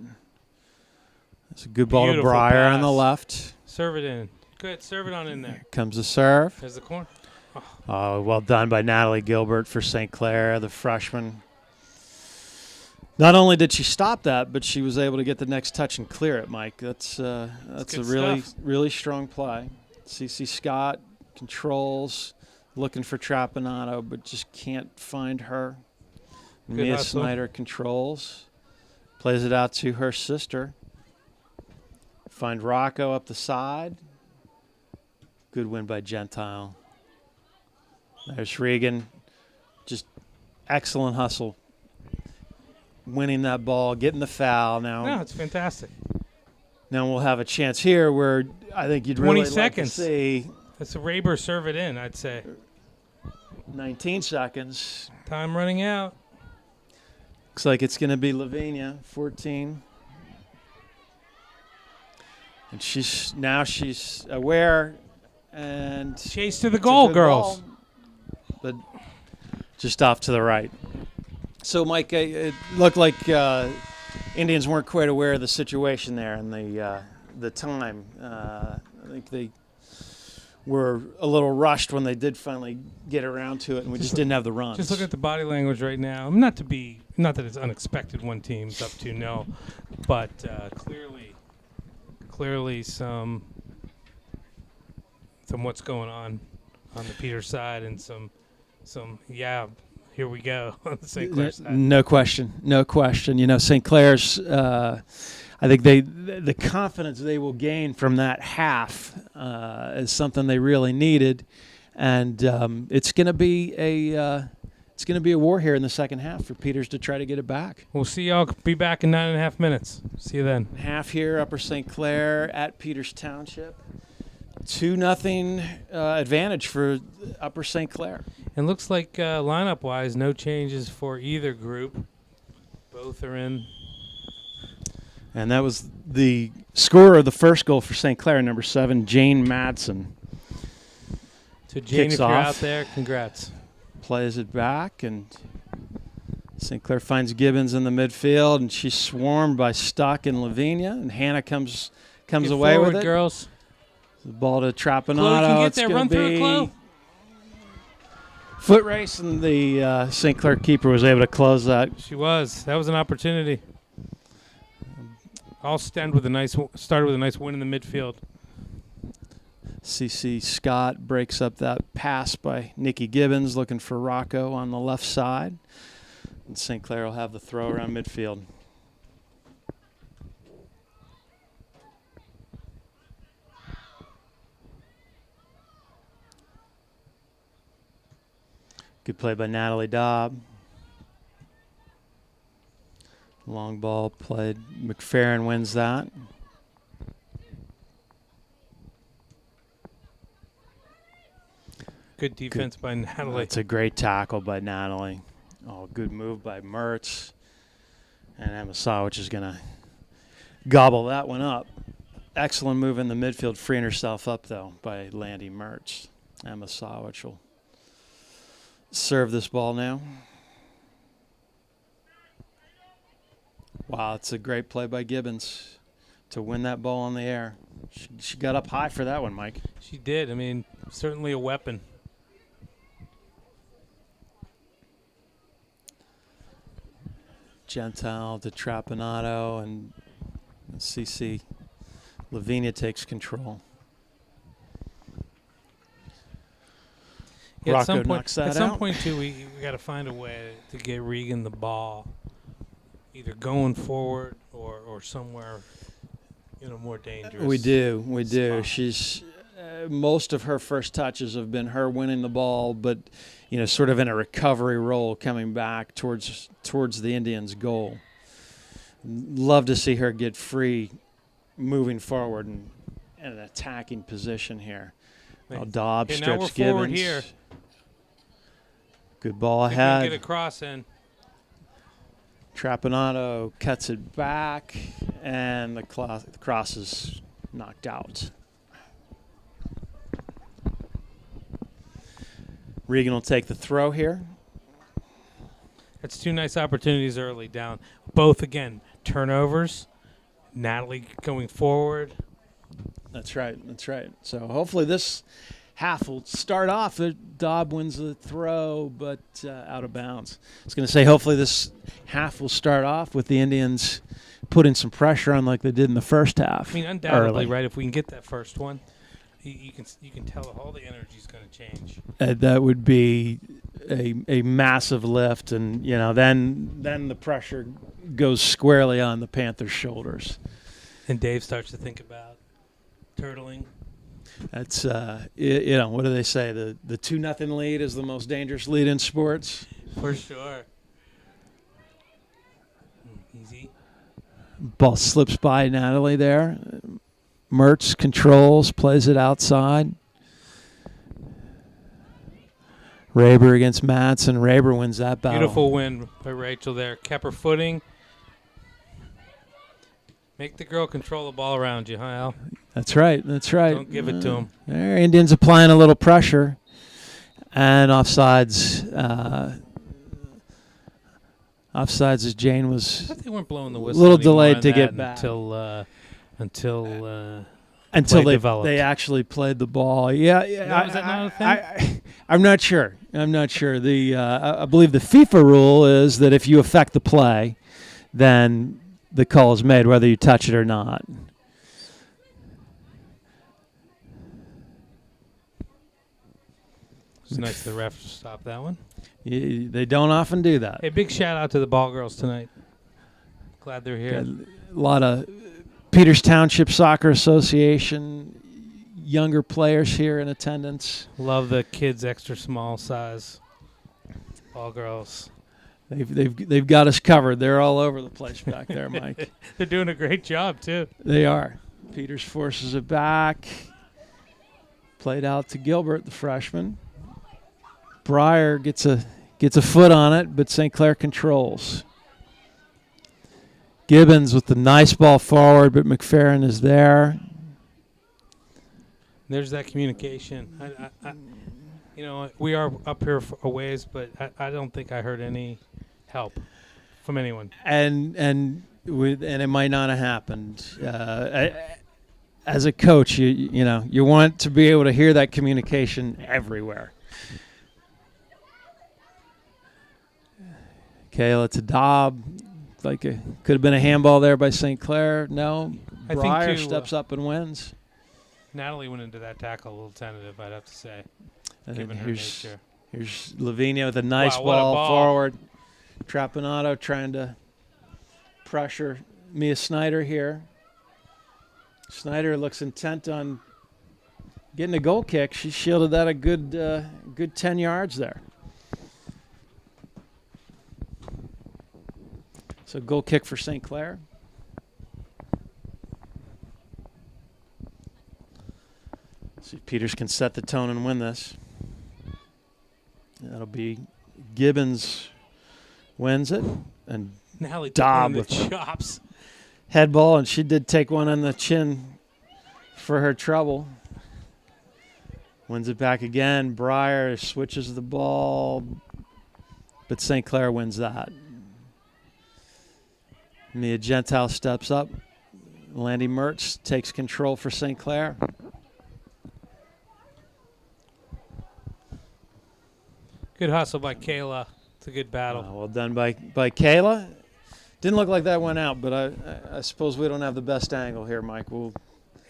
It's a good ball to Beautiful Breyer on the pass. left. Serve it in. Good. Serve it on in there. Comes the serve. There's the corner. Oh, well done by Natalie Gilbert for St. Clair, the freshman. Not only did she stop that, but she was able to get the next touch and clear it, Mike. That's a good really, stuff. really strong play. CC Scott controls, looking for Trapanado, but just can't find her. Good Mia hustle. Snyder controls, plays it out to her sister. Find Rocco up the side. Good win by Gentile. There's Regan. Just excellent hustle. Winning that ball, getting the foul. No, Now it's fantastic. we'll have a chance here where I think you'd 20 really seconds. like to see It's a Raber serve it in, I'd say. 19 seconds. Time running out. Looks like it's going to be Lavinia, 14. And she's aware and Chase to the it's a goal, good girls. ball, but just off to the right. So, Mike, it looked like Indians weren't quite aware of the situation there and the time. I think they were a little rushed when they did finally get around to it, and we just didn't have the runs. Just look at the body language right now. Not that it's unexpected one team's up 2-0, but clearly some what's going on the Peters side and some here we go on the St. Clair side. No question. St. Clair's. I think the confidence they will gain from that half is something they really needed, and it's going to be a war here in the second half for Peters to try to get it back. We'll see y'all be back in 9.5 minutes. See you then. Half here, Upper St. Clair at Peters Township. 2-0 advantage for Upper St. Clair. And looks like lineup-wise, no changes for either group. Both are in And that was the scorer of the first goal for St. Clair, number 7, Jane Madsen. So, Jane, Kicks if you're off. out there, congrats. Plays it back, and St. Clair finds Gibbons in the midfield, and she's swarmed by Stuck and Lavinia, and Hannah comes Get away forward, with it. girls. The ball to Trapanado. Chloe can get It's there. gonna Run through it, be Chloe. foot race, and the St. Clair keeper was able to close that. She was. That was an opportunity. All started with a nice win in the midfield. CC Scott breaks up that pass by Nikki Gibbons, looking for Rocco on the left side. And St. Clair will have the throw around midfield. Good play by Natalie Dobb. Long ball played. McFerrin wins that. Good defense by Natalie. It's a great tackle by Natalie. Oh, good move by Mertz. And Emma Sawich is going to gobble that one up. Excellent move in the midfield, freeing herself up, though, by Landy Mertz. Emma Sawich will serve this ball now. Wow, it's a great play by Gibbons to win that ball in the air. She got up high for that one, Mike. She did. I mean, certainly a weapon. Gentile to Trapanado, and CC Lavinia takes control. Yeah, Rocco knocks that at some out. point, too, we got to find a way to get Regan the ball, either going forward or somewhere, more dangerous. We do. spot. She's most of her first touches have been her winning the ball, but sort of in a recovery role, coming back towards the Indians' goal. Love to see her get free, moving forward and in an attacking position here. Well, Dobbs Okay, now we're strips forward Gibbons. here. Good ball Think we can ahead. get a cross in. Trapanado cuts it back, and the cross is knocked out. Regan will take the throw here. That's two nice opportunities early down. Both, again, turnovers. Natalie going forward. That's right. So hopefully this half will start off. Dobb wins the throw, but out of bounds. I was going to say hopefully this half will start off with the Indians putting some pressure on like they did in the first half. I mean, undoubtedly, early. right? If we can get that first one, you can tell all the energy is going to change. That would be a massive lift, and then the pressure goes squarely on the Panthers' shoulders. And Dave starts to think about turtling. That's what do they say? The 2-0 lead is the most dangerous lead in sports. For sure. Easy. Ball slips by Natalie there. Mertz controls, plays it outside. Raber against Madsen. Raber wins that battle. Beautiful win by Rachel there. Kept her footing. Make the girl control the ball around you, huh, Al? That's right. Don't give it to him. There, Indians applying a little pressure. And offsides. Offsides as Jane I was thought they weren't blowing the a whistle little anymore delayed on to that get back. until until play developed. they actually played the ball. Yeah. Was that not a thing? I'm not sure. The I believe the FIFA rule is that if you affect the play, then the call is made whether you touch it or not. It's nice the ref stopped that one. They don't often do that. Hey, big shout out to the ball girls tonight. Glad they're here. A lot of Peters Township Soccer Association younger players here in attendance. Love the kids extra small size. Ball girls. They've got us covered. They're all over the place back there, Mike. They're doing a great job too. They are. Peters forces it back. Played out to Gilbert, the freshman. Breyer gets a foot on it, but St. Clair controls. Gibbons with the nice ball forward, but McFerrin is there. There's that communication. We are up here for a ways, but I don't think I heard any help from anyone. And it might not have happened. As a coach, you want to be able to hear that communication everywhere. Kayla to Dobb, could have been a handball there by St. Clair. No, I Breyer think steps up and wins. Natalie went into that tackle a little tentative, I'd have to say. And given then her nature. here's Lavinia with a nice Wow, what a ball ball. forward. Trapanado trying to pressure Mia Snyder here. Snyder looks intent on getting a goal kick. She shielded that a good 10 yards there. So goal kick for St. Clair. See if Peters can set the tone and win this. That'll be Gibbons wins it, and Natalie took Dobb one of the with chops. head ball, and she did take one on the chin for her trouble. Wins it back again. Breyer switches the ball, but St. Clair wins that. Mia Gentile steps up. Landy Mertz takes control for St. Clair. Good hustle by Kayla. It's a good battle. Well done by Kayla. Didn't look like that went out, but I suppose we don't have the best angle here, Mike.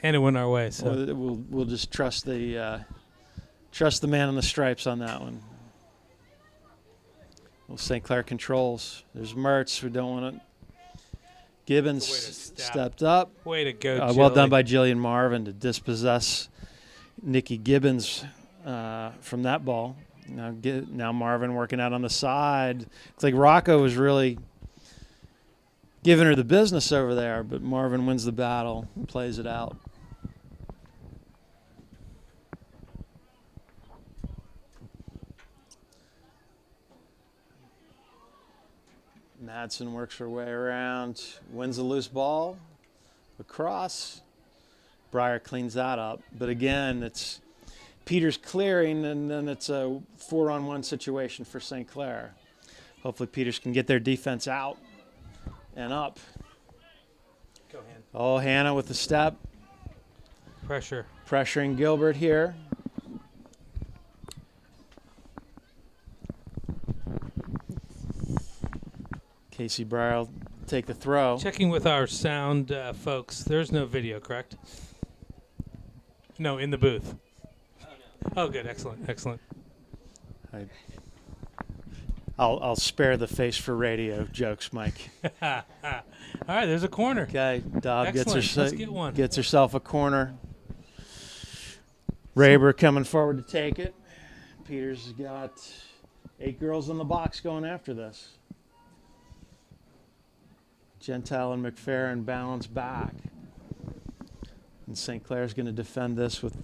And it went our way. So We'll just trust the man in the stripes on that one. Well, St. Clair controls. There's Mertz. We don't want to. Gibbons stepped up. Way to go, Well done by Jillian Marvin to dispossess Nikki Gibbons from that ball. Now Marvin working out on the side. It's like Rocco was really giving her the business over there, but Marvin wins the battle, plays it out. Madsen works her way around, wins the loose ball, across. Breyer cleans that up. But again, it's Peters clearing, and then it's a 4-on-1 situation for St. Clair. Hopefully Peters can get their defense out and up. Go, Hannah. Oh, Hannah with the step. Pressure. Pressuring Gilbert here. Casey Breyer will take the throw. Checking with our sound folks. There's no video, correct? No, in the booth. Oh, good. Excellent. Excellent. I'll spare the face for radio jokes, Mike. All right, there's a corner. Okay, Dobb Let's get one. gets herself a corner. Raber coming forward to take it. Peters has got 8 girls in the box going after this. Gentile and McFerrin balance back. And St. Clair's going to defend this with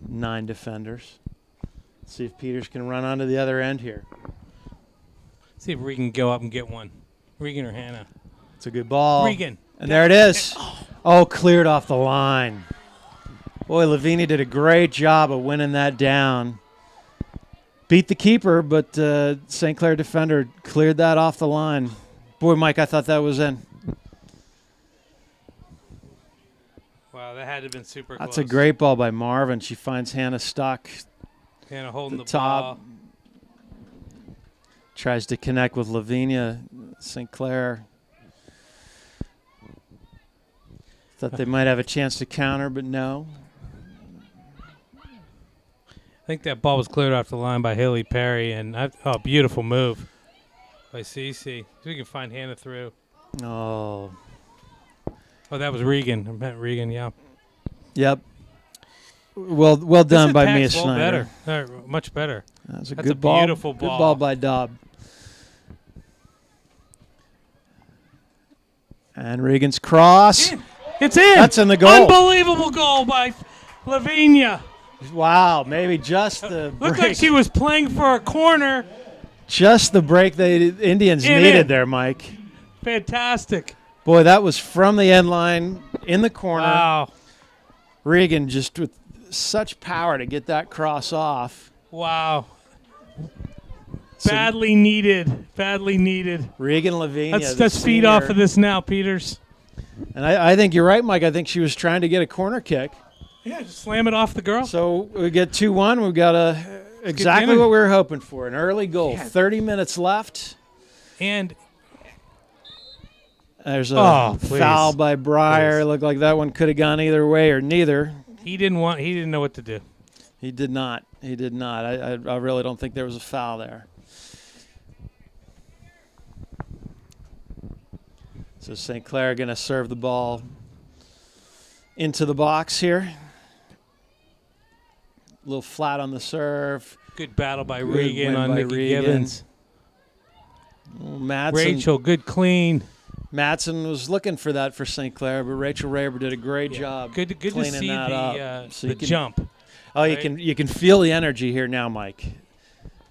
9 defenders. See if Peters can run onto the other end here. See if Regan can go up and get one. Regan or Hannah? It's a good ball. Regan. And there it is. Oh, cleared off the line. Boy, Lavinia did a great job of winning that down. Beat the keeper, but St. Clair defender cleared that off the line. Boy, Mike, I thought that was in. Wow, that had to have been super close. That's a great ball by Marvin. She finds Hannah stuck. Hannah holding the top. ball. Tries to connect with Lavinia. St. Clair thought they might have a chance to counter, but no. I think that ball was cleared off the line by Haley Perry, and beautiful move by Cece. See if we can find Hannah through. Oh. Oh, that was Regan. I meant Regan, yeah. Yep. Well done by Mia Snyder. Better. Much better. That's That's good a ball. beautiful ball. Good ball by Dobb. And Regan's cross. It's in. That's in the goal. Unbelievable goal by Lavinia. Wow, maybe just the Looked break. like she was playing for a corner. Just the break the Indians In needed it. there, Mike. Fantastic. Boy, that was from the end line in the corner. Wow. Regan just with such power to get that cross off. Wow. So Badly needed. Badly needed. Regan Lavinia. Let's feed off of this now, Peters. And I think you're right, Mike. I think she was trying to get a corner kick. Yeah, just slam it off the girl. So we get 2-1. We've got exactly what we were hoping for, an early goal. Yeah. 30 minutes left. And There's a foul by Breyer. Looked like that one could have gone either way or neither. he didn't know what to do. He did not. I really don't think there was a foul there. So St. Clair going to serve the ball into the box here. A little flat on the serve. Good battle by Good Regan win on by Nikki Regan. Gibbons. Madsen, Rachel, good clean. Madsen was looking for that for St. Clair, but Rachel Raber did a great job. Good to cleaning see that the up. So you can- jump. Oh, right? you can feel the energy here now, Mike.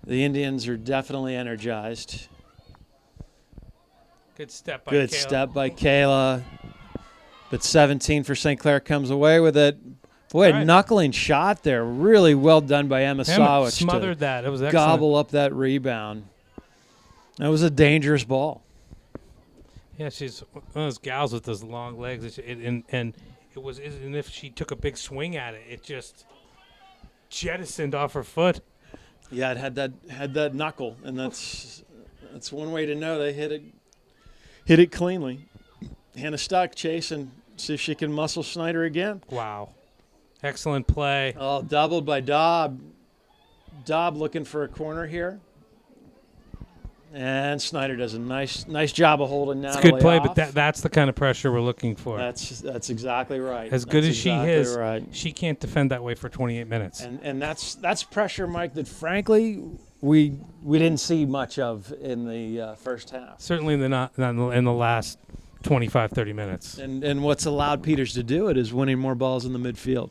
The Indians are definitely energized. Good step by Good Kayla. step by Kayla. But 17 for St. Clair comes away with it. Boy, Right. knuckling shot there. Really well done by Emma Sawich smothered to that. It was excellent. gobble up that rebound. That was a dangerous ball. Yeah, she's one of those gals with those long legs, and it was as if she took a big swing at it. It just jettisoned off her foot. Yeah, it had that knuckle, and that's one way to know they hit it cleanly. Hannah Stuck chasing, see if she can muscle Snyder again. Wow, excellent play. Oh, doubled by Dobb. Dobb looking for a corner here. And Snyder does a nice job of holding It's Natalie a good play, off. but that's the kind of pressure we're looking for. That's exactly right. As good That's as she exactly is, right. she can't defend that way for 28 minutes. And that's pressure, Mike, that frankly we didn't see much of in the first half. Certainly not in the last 25, 30 minutes. And what's allowed Peters to do it is winning more balls in the midfield.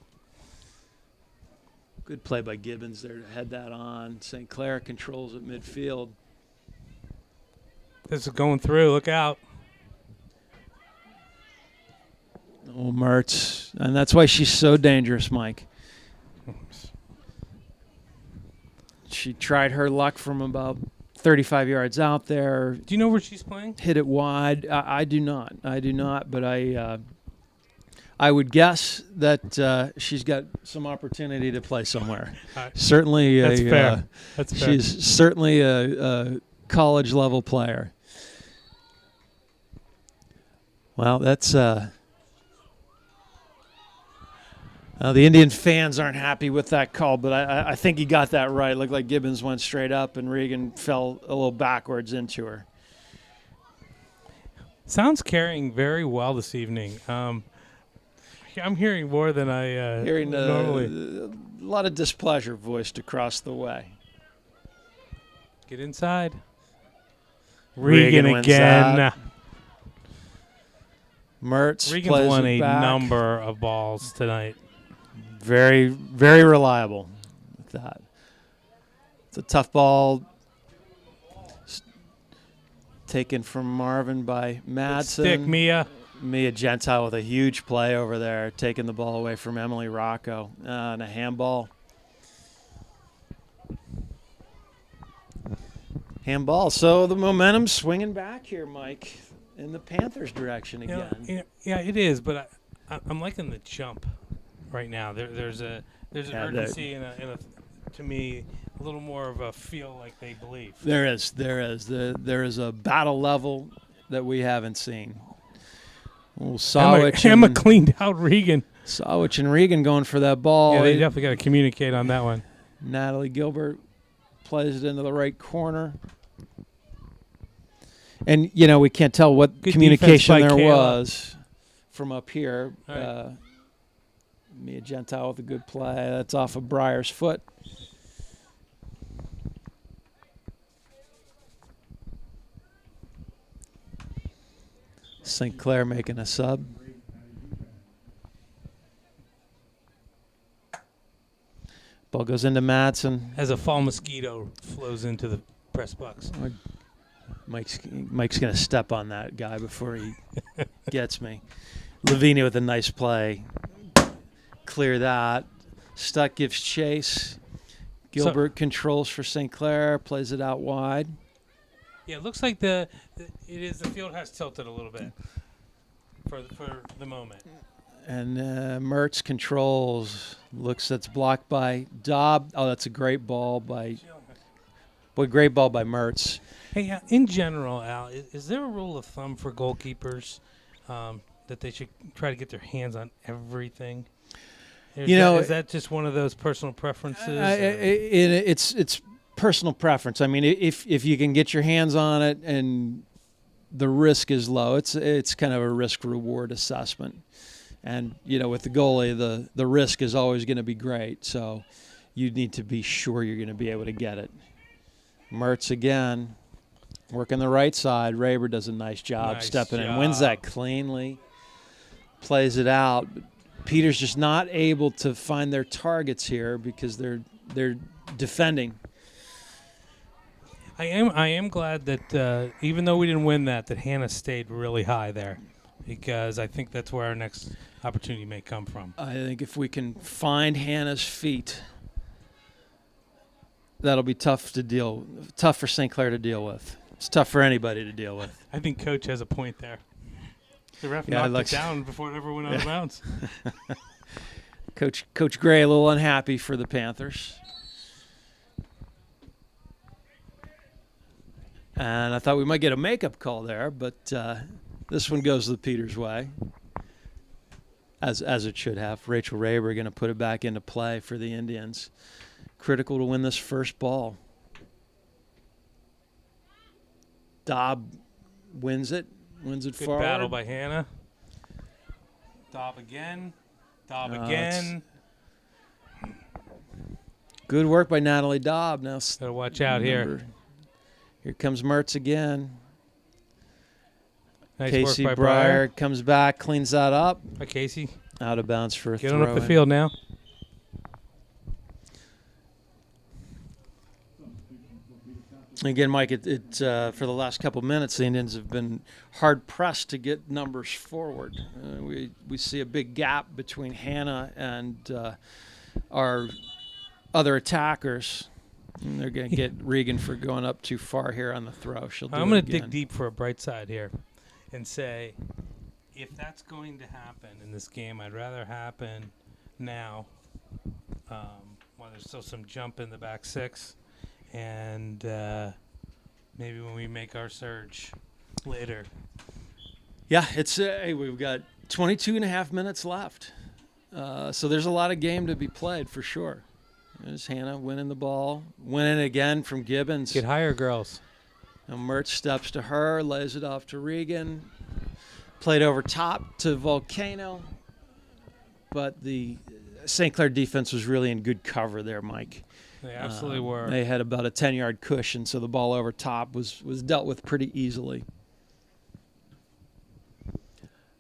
Good play by Gibbons there to head that on. St. Clair controls at midfield. This is going through. Look out. Oh, Mertz. And that's why she's so dangerous, Mike. She tried her luck from about 35 yards out there. Do you know where she's playing? Hit it wide. I do not. But I would guess that she's got some opportunity to play somewhere. Certainly, That's fair. That's fair. She's certainly a college-level player. Well, that's the Indian fans aren't happy with that call, but I think he got that right. Looked like Gibbons went straight up, and Regan fell a little backwards into her. Sounds carrying very well this evening. I'm hearing more than I Hearing normally. a lot of displeasure voiced across the way. Get inside. Regan Regan wins again. that. Mertz Regan's plays won it a back. number of balls tonight. Very, very reliable with that. It's a tough ball taken from Marvin by Madsen. Stick, Mia. Mia Gentile with a huge play over there, taking the ball away from Emily Rocco. And a handball. Handball. So the momentum's swinging back here, Mike, in the Panthers' direction again. Yeah, it is, but I'm liking the jump right now. There's an urgency and to me, a little more of a feel like they believe. There is. There is a battle level that we haven't seen. Well, Emma cleaned out Regan. Sawich and Regan going for that ball. Yeah, they definitely got to communicate on that one. Natalie Gilbert plays it into the right corner. And, we can't tell what Good communication defense by there Kayla. was from up here. All right. Mia Gentile with a good play. That's off of Breyer's foot. St. Clair making a sub. Ball goes into Madsen. As a fall mosquito flows into the press box. Mike's going to step on that guy before he gets me. Lavinia with a nice play. Clear that. Stuck gives chase. Gilbert controls for St. Clair, plays it out wide. Yeah, it looks like the field has tilted a little bit for the moment. And Mertz controls. Looks, that's blocked by Dobb. Oh, that's a great ball by Mertz. Hey, in general, Al, is there a rule of thumb for goalkeepers that they should try to get their hands on everything? Is that just one of those personal preferences? It's personal preference. I mean, if you can get your hands on it and the risk is low, it's kind of a risk-reward assessment. And, with the goalie, the risk is always going to be great. So you need to be sure you're going to be able to get it. Mertz again, working the right side. Raber does a nice job stepping in. Wins that cleanly. Plays it out. Peter's just not able to find their targets here because they're defending. I am glad that even though we didn't win that Hannah stayed really high there, because I think that's where our next opportunity may come from. I think if we can find Hannah's feet, that'll be tough for St. Clair to deal with. It's tough for anybody to deal with. I think Coach has a point there. The ref knocked it down before it ever went out of bounds. Coach Gray a little unhappy for the Panthers. And I thought we might get a makeup call there, but this one goes the Peters way, as it should have. Rachel Raber going to put it back into play for the Indians. Critical to win this first ball. Dobb wins it Good forward. battle by Hannah. Dobb again. Good work by Natalie Dobb. Now gotta watch out here. Here comes Mertz again. Nice Casey work by Breyer comes back, cleans that up. Hi, Casey. Out of bounds for a Get throw. on up the field now. Again, Mike, for the last couple minutes, the Indians have been hard-pressed to get numbers forward. We see a big gap between Hannah and our other attackers. And they're going to get Regan for going up too far here on the throw. I'm going to dig deep for a bright side here and say, if that's going to happen in this game, I'd rather happen now while there's still some jump in the back six. And maybe when we make our surge later. Yeah, we've got 22 and a half minutes left. So there's a lot of game to be played for sure. There's Hannah winning the ball. Winning again from Gibbons. Get higher, girls. Now Mertz steps to her, lays it off to Regan. Played over top to Volcano. But the St. Clair defense was really in good cover there, Mike. They absolutely were. They had about a 10-yard cushion, so the ball over top was dealt with pretty easily.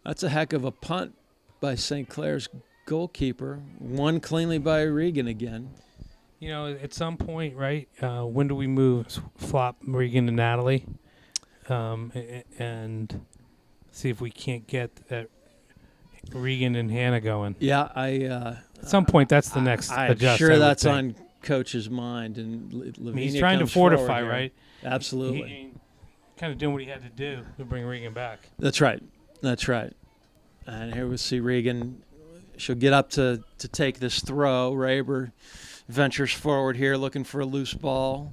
That's a heck of a punt by St. Clair's goalkeeper. Won cleanly by Regan again. At some point, right, when do we move, flop Regan to Natalie and see if we can't get that Regan and Hannah going? Yeah, at some point, that's the next adjustment. I'm sure that's on Coach's mind. And Lavinia he's trying to fortify, right? Absolutely. He kind of doing what he had to do to bring Regan back. That's right. And here we see Regan. She'll get up to take this throw. Raber ventures forward here looking for a loose ball.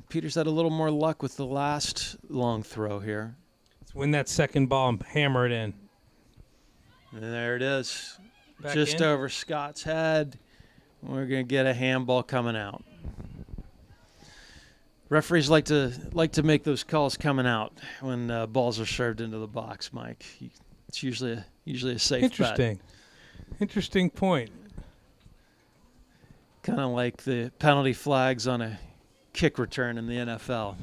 Peters had a little more luck with the last long throw here. Let's win that second ball and hammer it in. And there it is. Back Just in. over Scott's head. We're going to get a handball coming out. Referees like to make those calls coming out when balls are served into the box, Mike. It's usually a safe bet. Interesting point. Kind of like the penalty flags on a kick return in the NFL.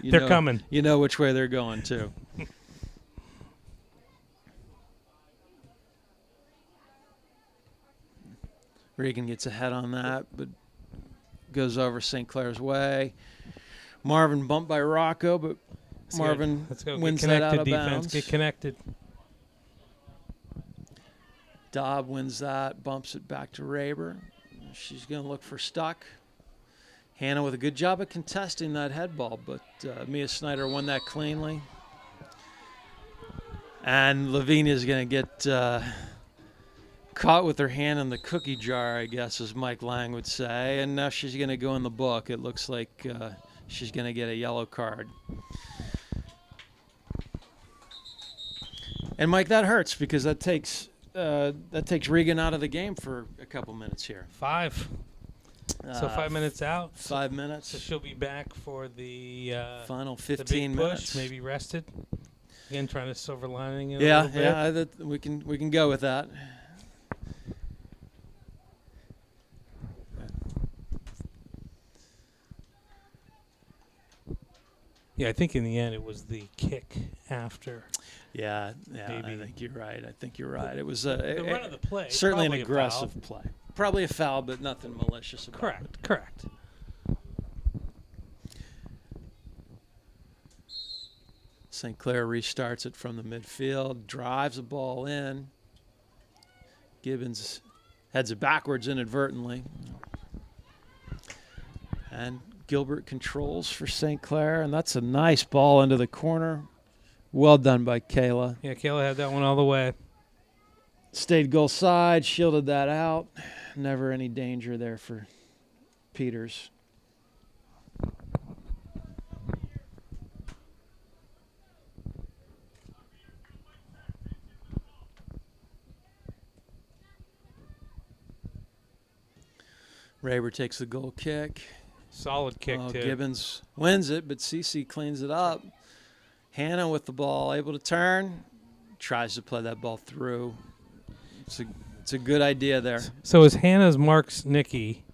They're coming. You know which way they're going, too. Regan gets ahead on that, but goes over St. Clair's way. Marvin bumped by Rocco, but That's Marvin good. Let's go. wins Get that connected, out of defense. bounds. Get connected. Dobb wins that, bumps it back to Raber. She's going to look for Stuck. Hannah with a good job of contesting that head ball, but Mia Snyder won that cleanly. And Lavinia's going to get caught with her hand in the cookie jar, I guess, as Mike Lang would say. And now she's going to go in the book. It looks like she's going to get a yellow card. And, Mike, that hurts because that takes Regan out of the game for a couple minutes here. 5. So 5 minutes out. 5 minutes. So she'll be back for the Final the 15 big minutes. push, maybe rested. Again, trying to silver lining it Yeah, a little bit. we can go with that. Yeah, I think in the end it was the kick after. Yeah, I Maybe. think you're right. It was The run of the play. certainly an probably a aggressive foul. play. Probably a foul, but nothing malicious about it. Correct. St. Clair restarts it from the midfield, drives the ball in. Gibbons heads it backwards inadvertently. And Gilbert controls for St. Clair, and that's a nice ball into the corner. Well done by Kayla. Yeah, Kayla had that one all the way. Stayed goal side, shielded that out. Never any danger there for Peters. Raber takes the goal kick. Solid kick, too. Gibbons wins it, but Cece cleans it up. Hannah with the ball, able to turn. Tries to play that ball through. It's a good idea there. So is Hannah's marks Nikki?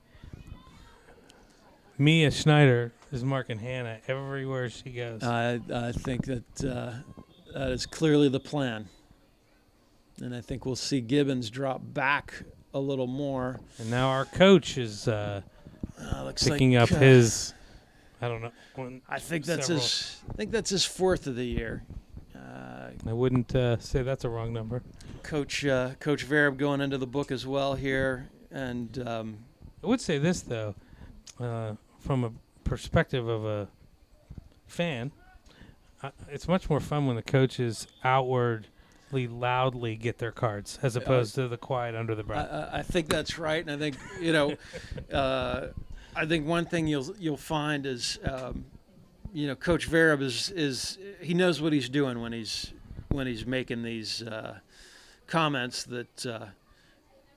Mia Schneider is marking Hannah everywhere she goes. I think that that is clearly the plan. And I think we'll see Gibbons drop back a little more. And now our coach is Looks picking like, up his, I don't know. I think that's his fourth of the year. I wouldn't say that's a wrong number. Coach Vereb going into the book as well here, and I would say this, though, from a perspective of a fan, it's much more fun when the coaches outwardly, loudly get their cards as opposed to the quiet under the breath. I think that's right, and I think I think one thing you'll find is Coach Vereb is he knows what he's doing when he's making these comments that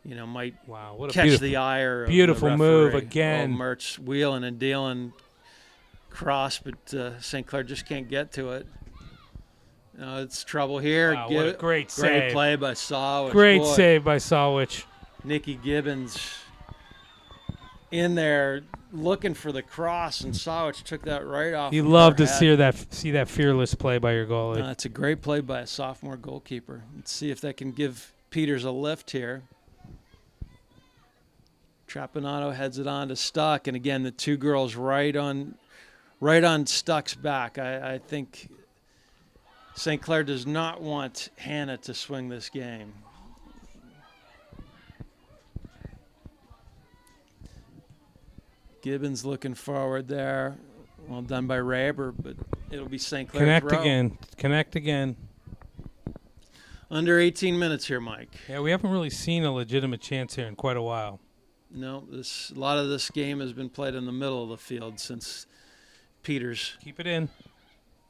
might What a catch the ire of beautiful the move referee. again. Mertz wheeling and dealing cross, but St. Clair just can't get to it. It's trouble here. Wow, what a great Great save. play by Sawich. Great Boy, save by Sawich. Nikki Gibbons in there looking for the cross, and Sawich took that right off. You of love her to head. see that fearless play by your goalie. It's a great play by a sophomore goalkeeper. Let's see if that can give Peters a lift here. Trapanotto heads it on to Stuck, and again the two girls right on Stuck's back. I think St. Clair does not want Hannah to swing this game. Gibbons looking forward there. Well done by Raber, but it'll be St. Clair's row. Connect again. Under 18 minutes here, Mike. Yeah, we haven't really seen a legitimate chance here in quite a while. No, a lot of this game has been played in the middle of the field since Peters Keep it in.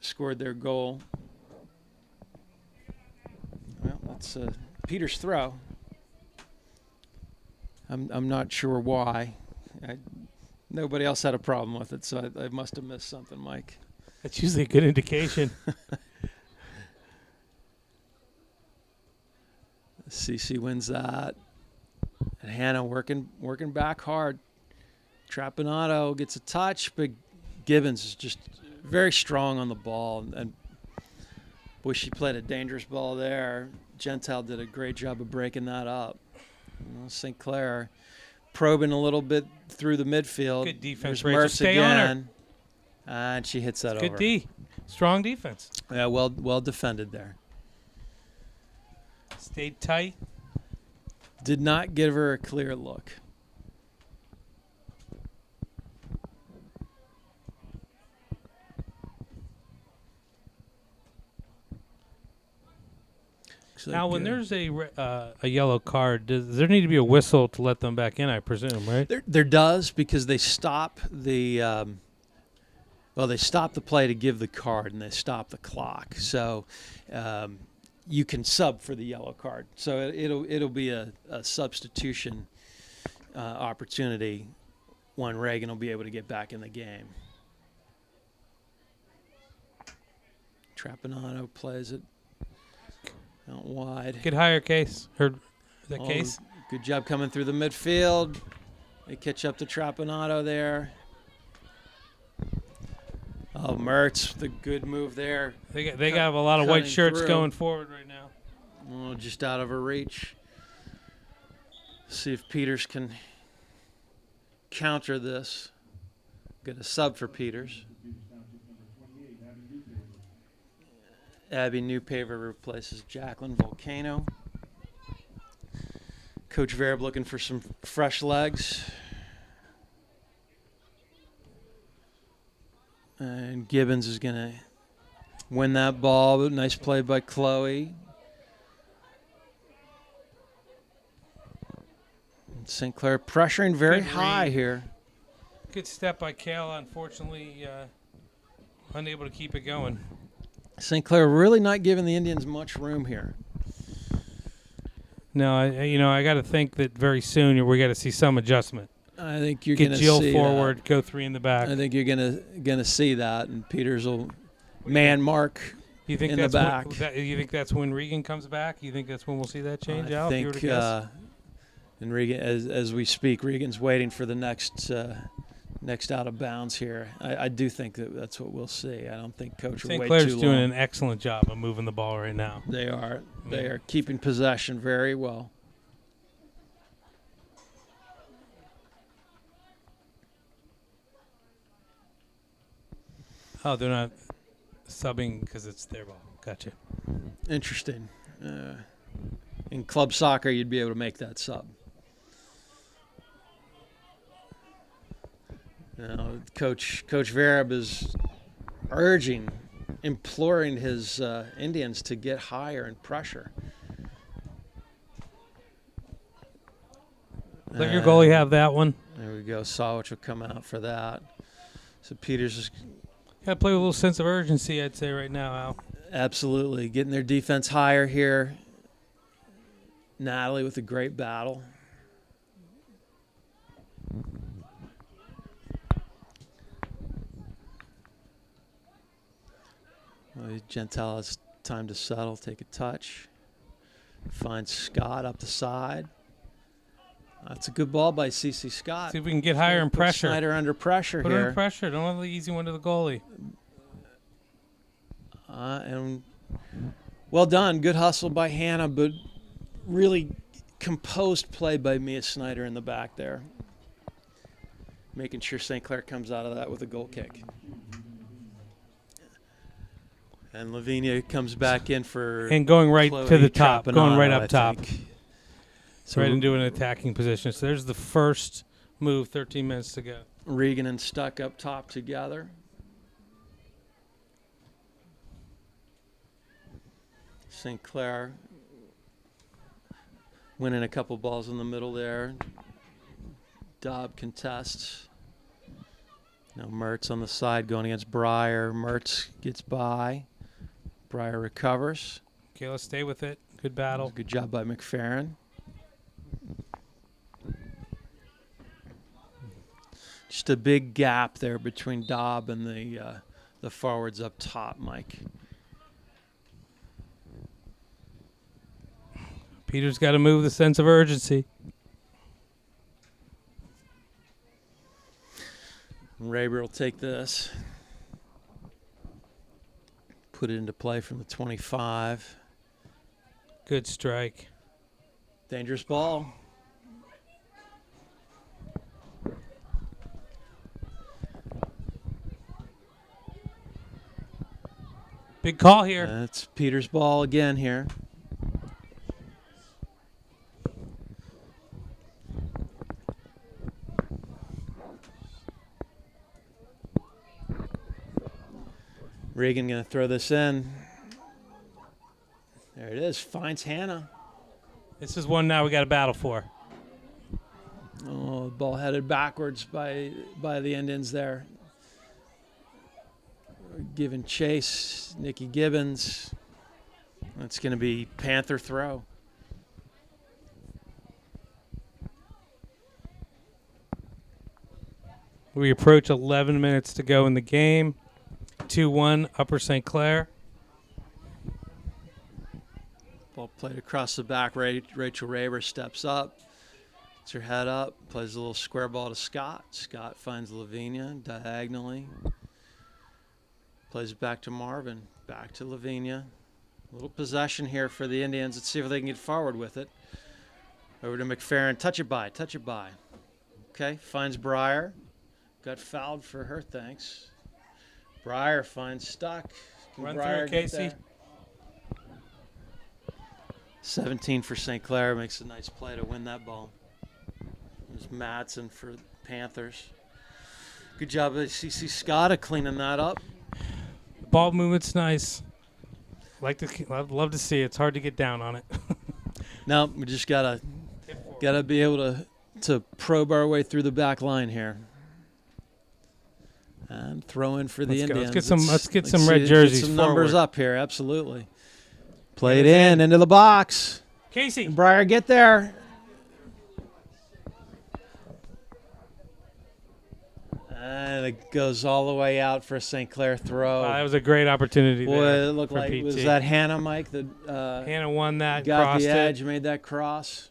scored their goal. Well, that's Peters' throw. I'm not sure why. Nobody else had a problem with it, so I must have missed something, Mike. That's usually a good indication. CC wins that. And Hannah working back hard. Trapanotto gets a touch, but Gibbons is just very strong on the ball. And boy, she played a dangerous ball there. Gentile did a great job of breaking that up. St. Clair probing a little bit through the midfield. Good defense, There's Rachel. Mertz Stay on her. again. And she hits that Good over. D. Strong defense. Yeah, well defended there. Stayed tight. Did not give her a clear look. Now, when there's a yellow card, does there need to be a whistle to let them back in, I presume, right? There does, because they stop the they stop the play to give the card, and they stop the clock. So you can sub for the yellow card. So it'll be a substitution opportunity when Reagan will be able to get back in the game. Trapanano plays it out wide. Get higher, Case. Heard that Case? Good job coming through the midfield. They catch up to Trapanado there. Oh, Mertz, the good move there. They got a lot of white cutting shirts through. going forward right now. Oh, just out of her reach. See if Peters can counter this. Get a sub for Peters. Abby Newpaver replaces Jacqueline Volcano. Coach Verb looking for some fresh legs. And Gibbons is going to win that ball. Nice play by Chloe. St. Clair pressuring very Good high read. here. Good step by Kayla. Unfortunately, unable to keep it going. St. Clair really not giving the Indians much room here. No, I got to think that very soon we got to see some adjustment. I think you're going Get to Jill see forward, go three in the back. I think you're gonna see that, and Peters will man mark You think in that's the back. you think that's when Regan comes back? You think that's when we'll see that change out? I if you were think to guess? and Regan, as we speak, Regan's waiting for the next out of bounds here. I do think that's what we'll see. I don't think Coach will St. wait Clair's too long. doing an excellent job of moving the ball right now. They are keeping possession very well. Oh, they're not subbing because it's their ball. Gotcha. Interesting. In club soccer, you'd be able to make that sub. Now, Coach Verab is imploring his Indians to get higher and pressure. Let your goalie have that one. There we go. Sawich will come out for that. So Peters is Got to play with a little sense of urgency, I'd say, right now, Al. absolutely getting their defense higher here. Natalie with a great battle. Gentile has time to settle, take a touch. Finds Scott up the side. That's a good ball by CC Scott. See if we can get higher in Put pressure. Snyder under pressure Put here. her under pressure. Don't let the easy one to the goalie. And well done. Good hustle by Hannah, but really composed play by Mia Snyder in the back there. Making sure St. Clair comes out of that with a goal kick. And Lavinia comes back in for And going right Chloe to the top. Going Trapanano, right up I top. think. So right into an attacking position. So there's the first move, 13 minutes to go. Regan and Stuck up top together. St. Clair winning a couple balls in the middle there. Dobb contests. Now Mertz on the side going against Breyer. Mertz gets by. Breyer recovers. Okay, let's stay with it. Good battle. Good job by McFerrin. Just a big gap there between Dobb and the forwards up top, Mike. Peter's got to move the sense of urgency. Raber will take this. Put it into play from the 25. Good strike. Dangerous ball. Big call here. That's Peter's ball again here. Regan going to throw this in. There it is. Finds Hannah. This is one now we got to battle for. Oh, ball headed backwards by the Indians there. Giving chase, Nikki Gibbons. That's going to be Panther throw. We approach 11 minutes to go in the game. 2-1 Upper St. Clair. Ball played across the back. Rachel Raber steps up. Gets her head up. Plays a little square ball to Scott. Scott finds Lavinia diagonally. Plays it back to Marvin. Back to Lavinia. A little possession here for the Indians. Let's see if they can get forward with it. Over to McFerrin. Touch it by. Touch it by. Okay. Finds Breyer. Got fouled for her, thanks. Breyer finds Stuck. Can Run Breyer through, get Casey. there? 17 for St. Clair. Makes a nice play to win that ball. There's Madsen for Panthers. Good job of CC Scotta cleaning that up. Ball movement's nice. I'd love to see it. It's hard to get down on it. Now we just gotta be able to probe our way through the back line here. And throw in for the Indians. Let's get some red jerseys get some forward. numbers up here, absolutely. Play it into the box. Casey. And Breyer, get there. And it goes all the way out for a St. Clair throw. That was a great opportunity Boy, there it looked for like, PT. was that Hannah, Mike, that Hannah won that, got crossed the edge, it. made that cross?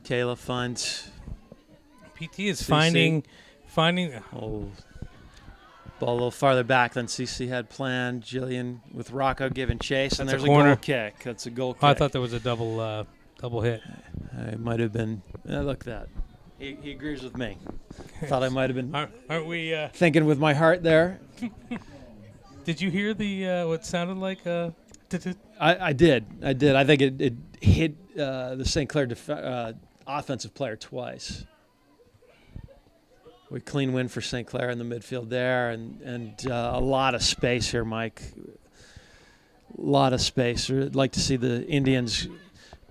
Kayla finds. PT is CC. finding. Oh, ball a little farther back than CC had planned. Jillian with Rocco giving chase, and That's there's a a goal corner. kick. That's a goal kick. Oh, I thought there was a double hit. It might have been. Look at that. He agrees with me. Thought I might have been Aren't we? thinking with my heart there. Did you hear the what sounded like? I did. I think it hit the St. Clair offensive player twice. We clean win for St. Clair in the midfield there, and a lot of space here, Mike. A lot of space. I'd like to see the Indians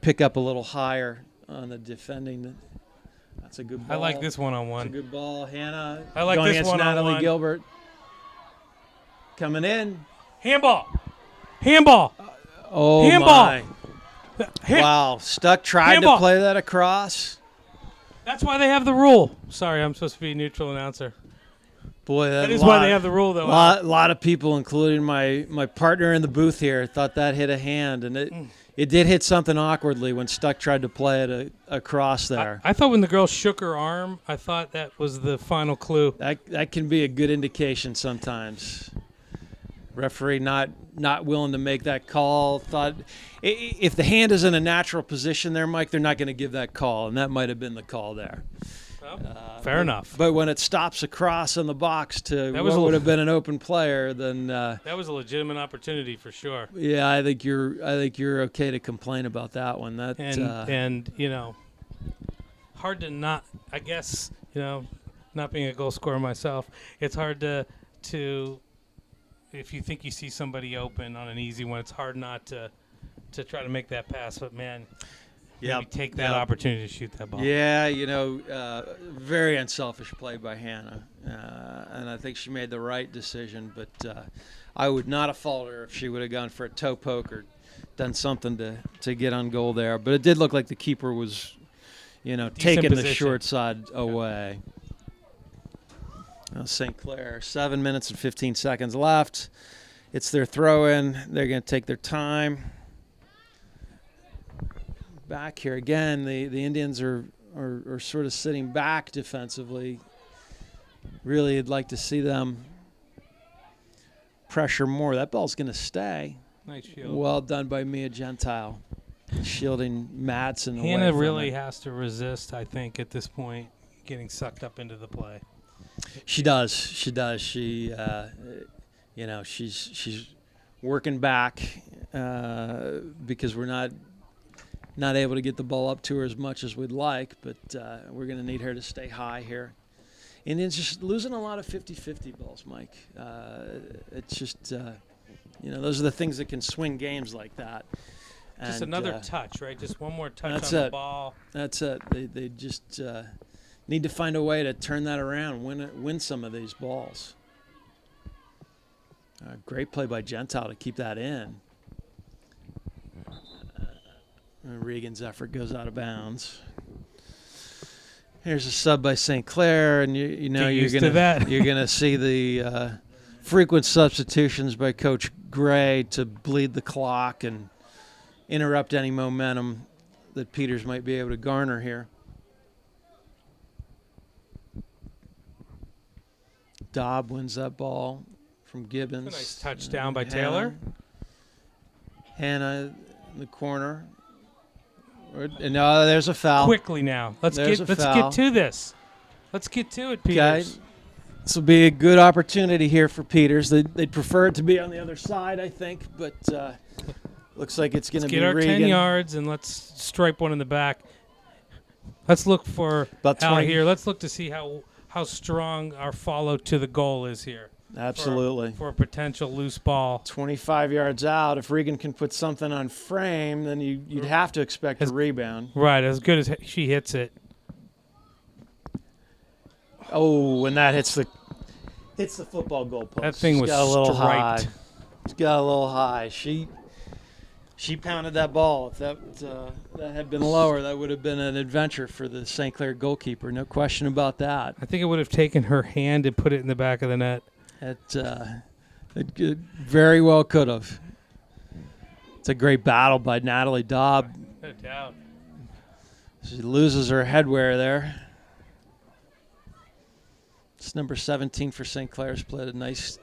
pick up a little higher on the defending. That's a good ball. I like this one-on-one. That's a good ball. Hannah I like going this against one-on-one. Natalie Gilbert. Coming in. Handball. Oh, Handball. my. Wow. Stuck tried Handball. to play that across. That's why they have the rule. Sorry, I'm supposed to be a neutral announcer. Boy, That is why they have the rule, though. A lot of people, including my partner in the booth here, thought that hit a hand, and it did hit something awkwardly when Stuck tried to play it across there. I thought when the girl shook her arm, I thought that was the final clue. That can be a good indication sometimes. Referee not willing to make that call. Thought if the hand is in a natural position there, Mike, they're not going to give that call, and that might have been the call there. Fair enough. But when it stops across in the box to That what was would have been an open player, then that was a legitimate opportunity for sure. yeah, I think you're okay to complain about that one. That And you know, hard to not. I guess not being a goal scorer myself, it's hard to if you think you see somebody open on an easy one, it's hard not to try to make that pass. But man. Maybe take that opportunity to shoot that ball. Yeah, very unselfish play by Hannah, and I think she made the right decision. But I would not have faulted her if she would have gone for a toe poke or done something to get on goal there. But it did look like the keeper was, taking the short side away. St. Clair, 7 minutes and 15 seconds left. It's their throw-in. They're going to take their time. Back here again, the Indians are sort of sitting back defensively. Really, I'd like to see them pressure more. That ball's going to stay. Nice shield. Well done by Mia Gentile, shielding Madsen away Hannah from really it. has to resist, I think, at this point, getting sucked up into the play. She does. She does. She, she's working back because we're not able to get the ball up to her as much as we'd like, but we're going to need her to stay high here. And it's just losing a lot of 50-50 balls, Mike. It's just, those are the things that can swing games like that. Just And, another touch, right? Just one more touch that's on the it. ball. That's it. They just need to find a way to turn that around, win some of these balls. Great play by Gentile to keep that in. Regan's effort goes out of bounds. Here's a sub by St. Clair, and you're gonna see the frequent substitutions by Coach Gray to bleed the clock and interrupt any momentum that Peters might be able to garner here. Dobb wins that ball from Gibbons. A nice touchdown by Taylor. Hannah in the corner. No, there's a foul. Quickly now. Let's There's get a foul. to this. Let's get to it, Okay. Peters. This will be a good opportunity here for Peters. They'd prefer it to be on the other side, I think, but looks like it's going to be Get our Regan. 10 yards and let's stripe one in the back. Let's look for About Al 20. here. Let's look to see how strong our follow to the goal is here. Absolutely. For a potential loose ball. 25 yards out. If Regan can put something on frame, then you'd have to expect a rebound. Right, as good as she hits it. Oh, and that hits the football goalpost. That thing was got a little striped. high. It's got a little high. She pounded that ball. If that had been lower, that would have been an adventure for the St. Clair goalkeeper. No question about that. I think it would have taken her hand and put it in the back of the net. It very well could have. It's a great battle by Natalie Dobb. No doubt. She loses her headwear there. It's number 17 for St. Clair's played a nice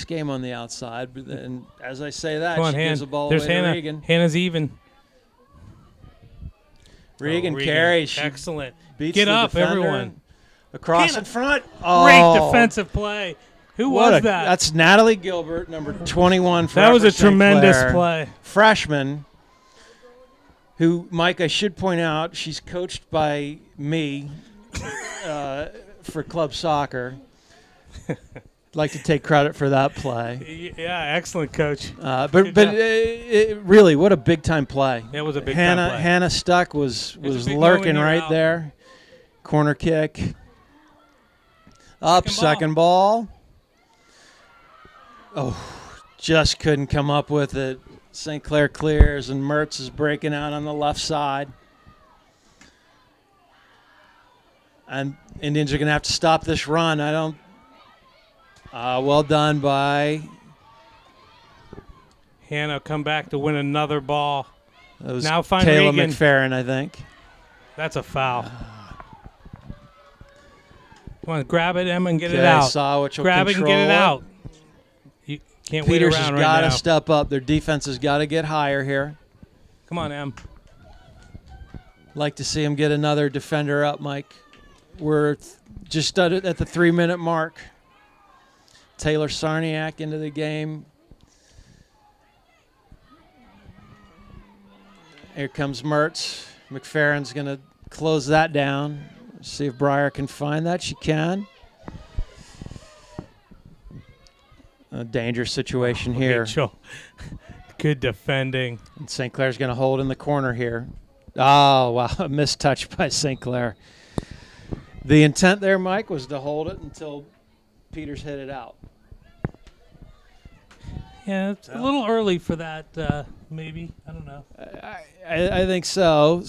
game on the outside. But then, as I say that, Come on, she gives the ball There's away Hannah. to Regan. Hannah's even. Regan carries. She Excellent. beats Get the up, defender everyone. Across Hannah. in front. Great Oh, defensive play. Who what was that? That's Natalie Gilbert, number 21 for That was a Upper St. tremendous Clair. play. Freshman, who, Mike, I should point out, she's coached by me for club soccer. I'd like to take credit for that play. Yeah, excellent, Coach. But Good job. really, what a big-time play. That was a big-time play. Hannah Stuck was There's a big lurking moment here, right Al. there. Corner kick. Up, second ball. Oh, just couldn't come up with it. St. Clair clears, and Mertz is breaking out on the left side. And Indians are going to have to stop this run. Well done by Hannah come back to win another ball. that was Now find Taylor Regan. McFerrin, I think. That's a foul. Come on, grab it, Emma, and get it Okay, out. Sawich will Grab it and get it control out. You can't Peters wait has around got right to now. step up. Their defense has got to get higher here. Come on, Em. Like to see him get another defender up, Mike. We're just at the 3-minute mark. Taylor Sarniak into the game. Here comes Mertz. McFerrin's going to close that down. See if Breyer can find that. She can. A dangerous situation here. Rachel. Good defending. And St. Clair's going to hold in the corner here. Oh, wow. A missed touch by St. Clair. The intent there, Mike, was to hold it until Peters hit it out. Yeah, it's a little early for that, maybe. I don't know. I think so.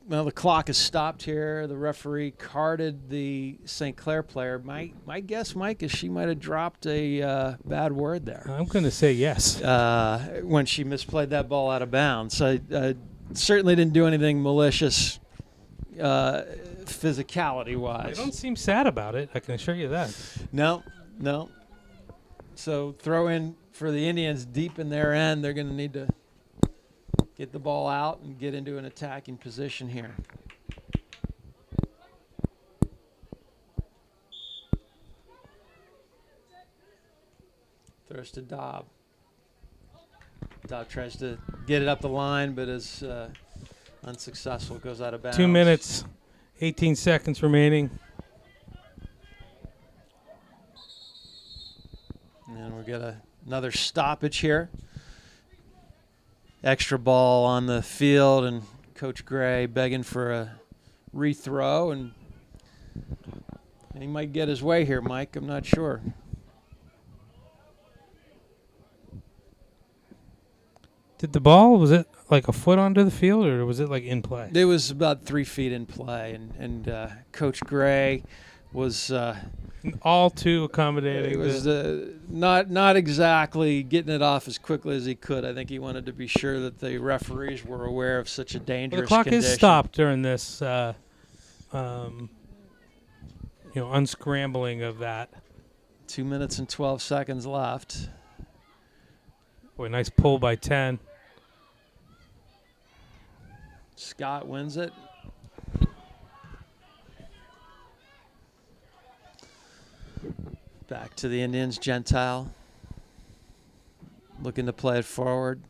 The clock is stopped here. The referee carded the St. Clair player. My guess, Mike, is she might have dropped a bad word there I'm going to say yes. when she misplayed that ball out of bounds. I certainly didn't do anything malicious physicality-wise. They don't seem sad about it. I can assure you that. No. So throw in for the Indians deep in their end. They're going to need to get the ball out and get into an attacking position here. Throws to Dobb. Dobb tries to get it up the line, but is unsuccessful. Goes out of bounds. 2 minutes, 18 seconds remaining. And we got another stoppage here. Extra ball on the field, and Coach Gray begging for a rethrow, and he might get his way here, Mike. I'm not sure. Did the ball, was it like a foot onto the field, or was it like in play? It was about 3 feet in play, and Coach Gray was all too accommodating. It was not exactly getting it off as quickly as he could. I think he wanted to be sure that the referees were aware of such a dangerous the clock condition. is stopped during this, unscrambling of that. 2 minutes and 12 seconds left. Boy, nice pull by 10. Scott wins it. Back to the Indians. Gentile looking to play it forward.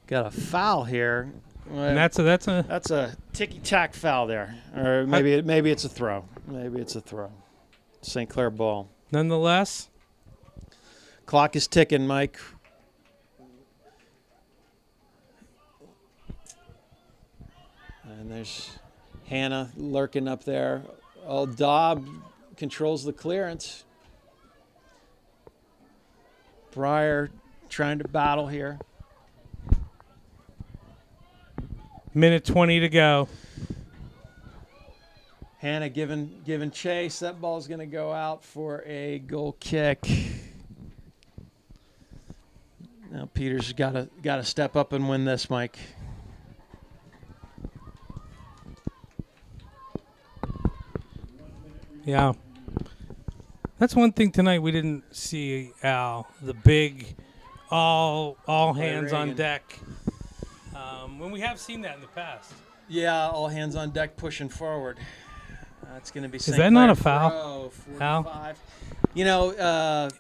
Got a foul here. And that's a ticky-tack foul there, or maybe it's a throw. Maybe it's a throw. St. Clair ball. Nonetheless, clock is ticking, Mike. And there's Hannah lurking up there. Oh, Dobb controls the clearance. Breyer trying to battle here. minute 20 to go. Hannah giving chase. That ball's going to go out for a goal kick. Now Peters got to step up and win this, Mike. Yeah. That's one thing tonight we didn't see, Al. The big all hands on deck. When we have seen that in the past. Yeah, all hands on deck pushing forward. It's going to be St. Is that not a foul? Al? You know,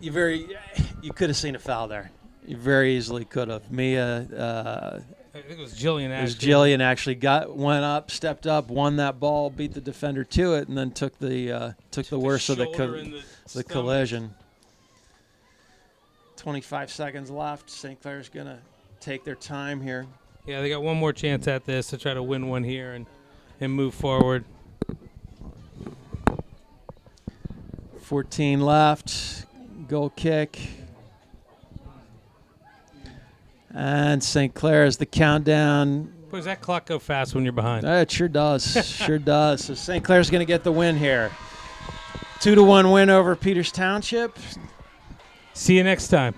you could have seen a foul there. You very easily could have. I think it was Jillian. Jillian actually went up, stepped up, won that ball, beat the defender to it, and then took the worst of the collision. 25 seconds left. St. Clair's gonna take their time here. Yeah, they got one more chance at this to try to win one here and move forward. 14 left. Goal kick. And St. Clair is the countdown. Boy, does that clock go fast when you're behind? It sure does. Sure does. So St. Clair's going to get the win here. 2-1 win over Peters Township. See you next time.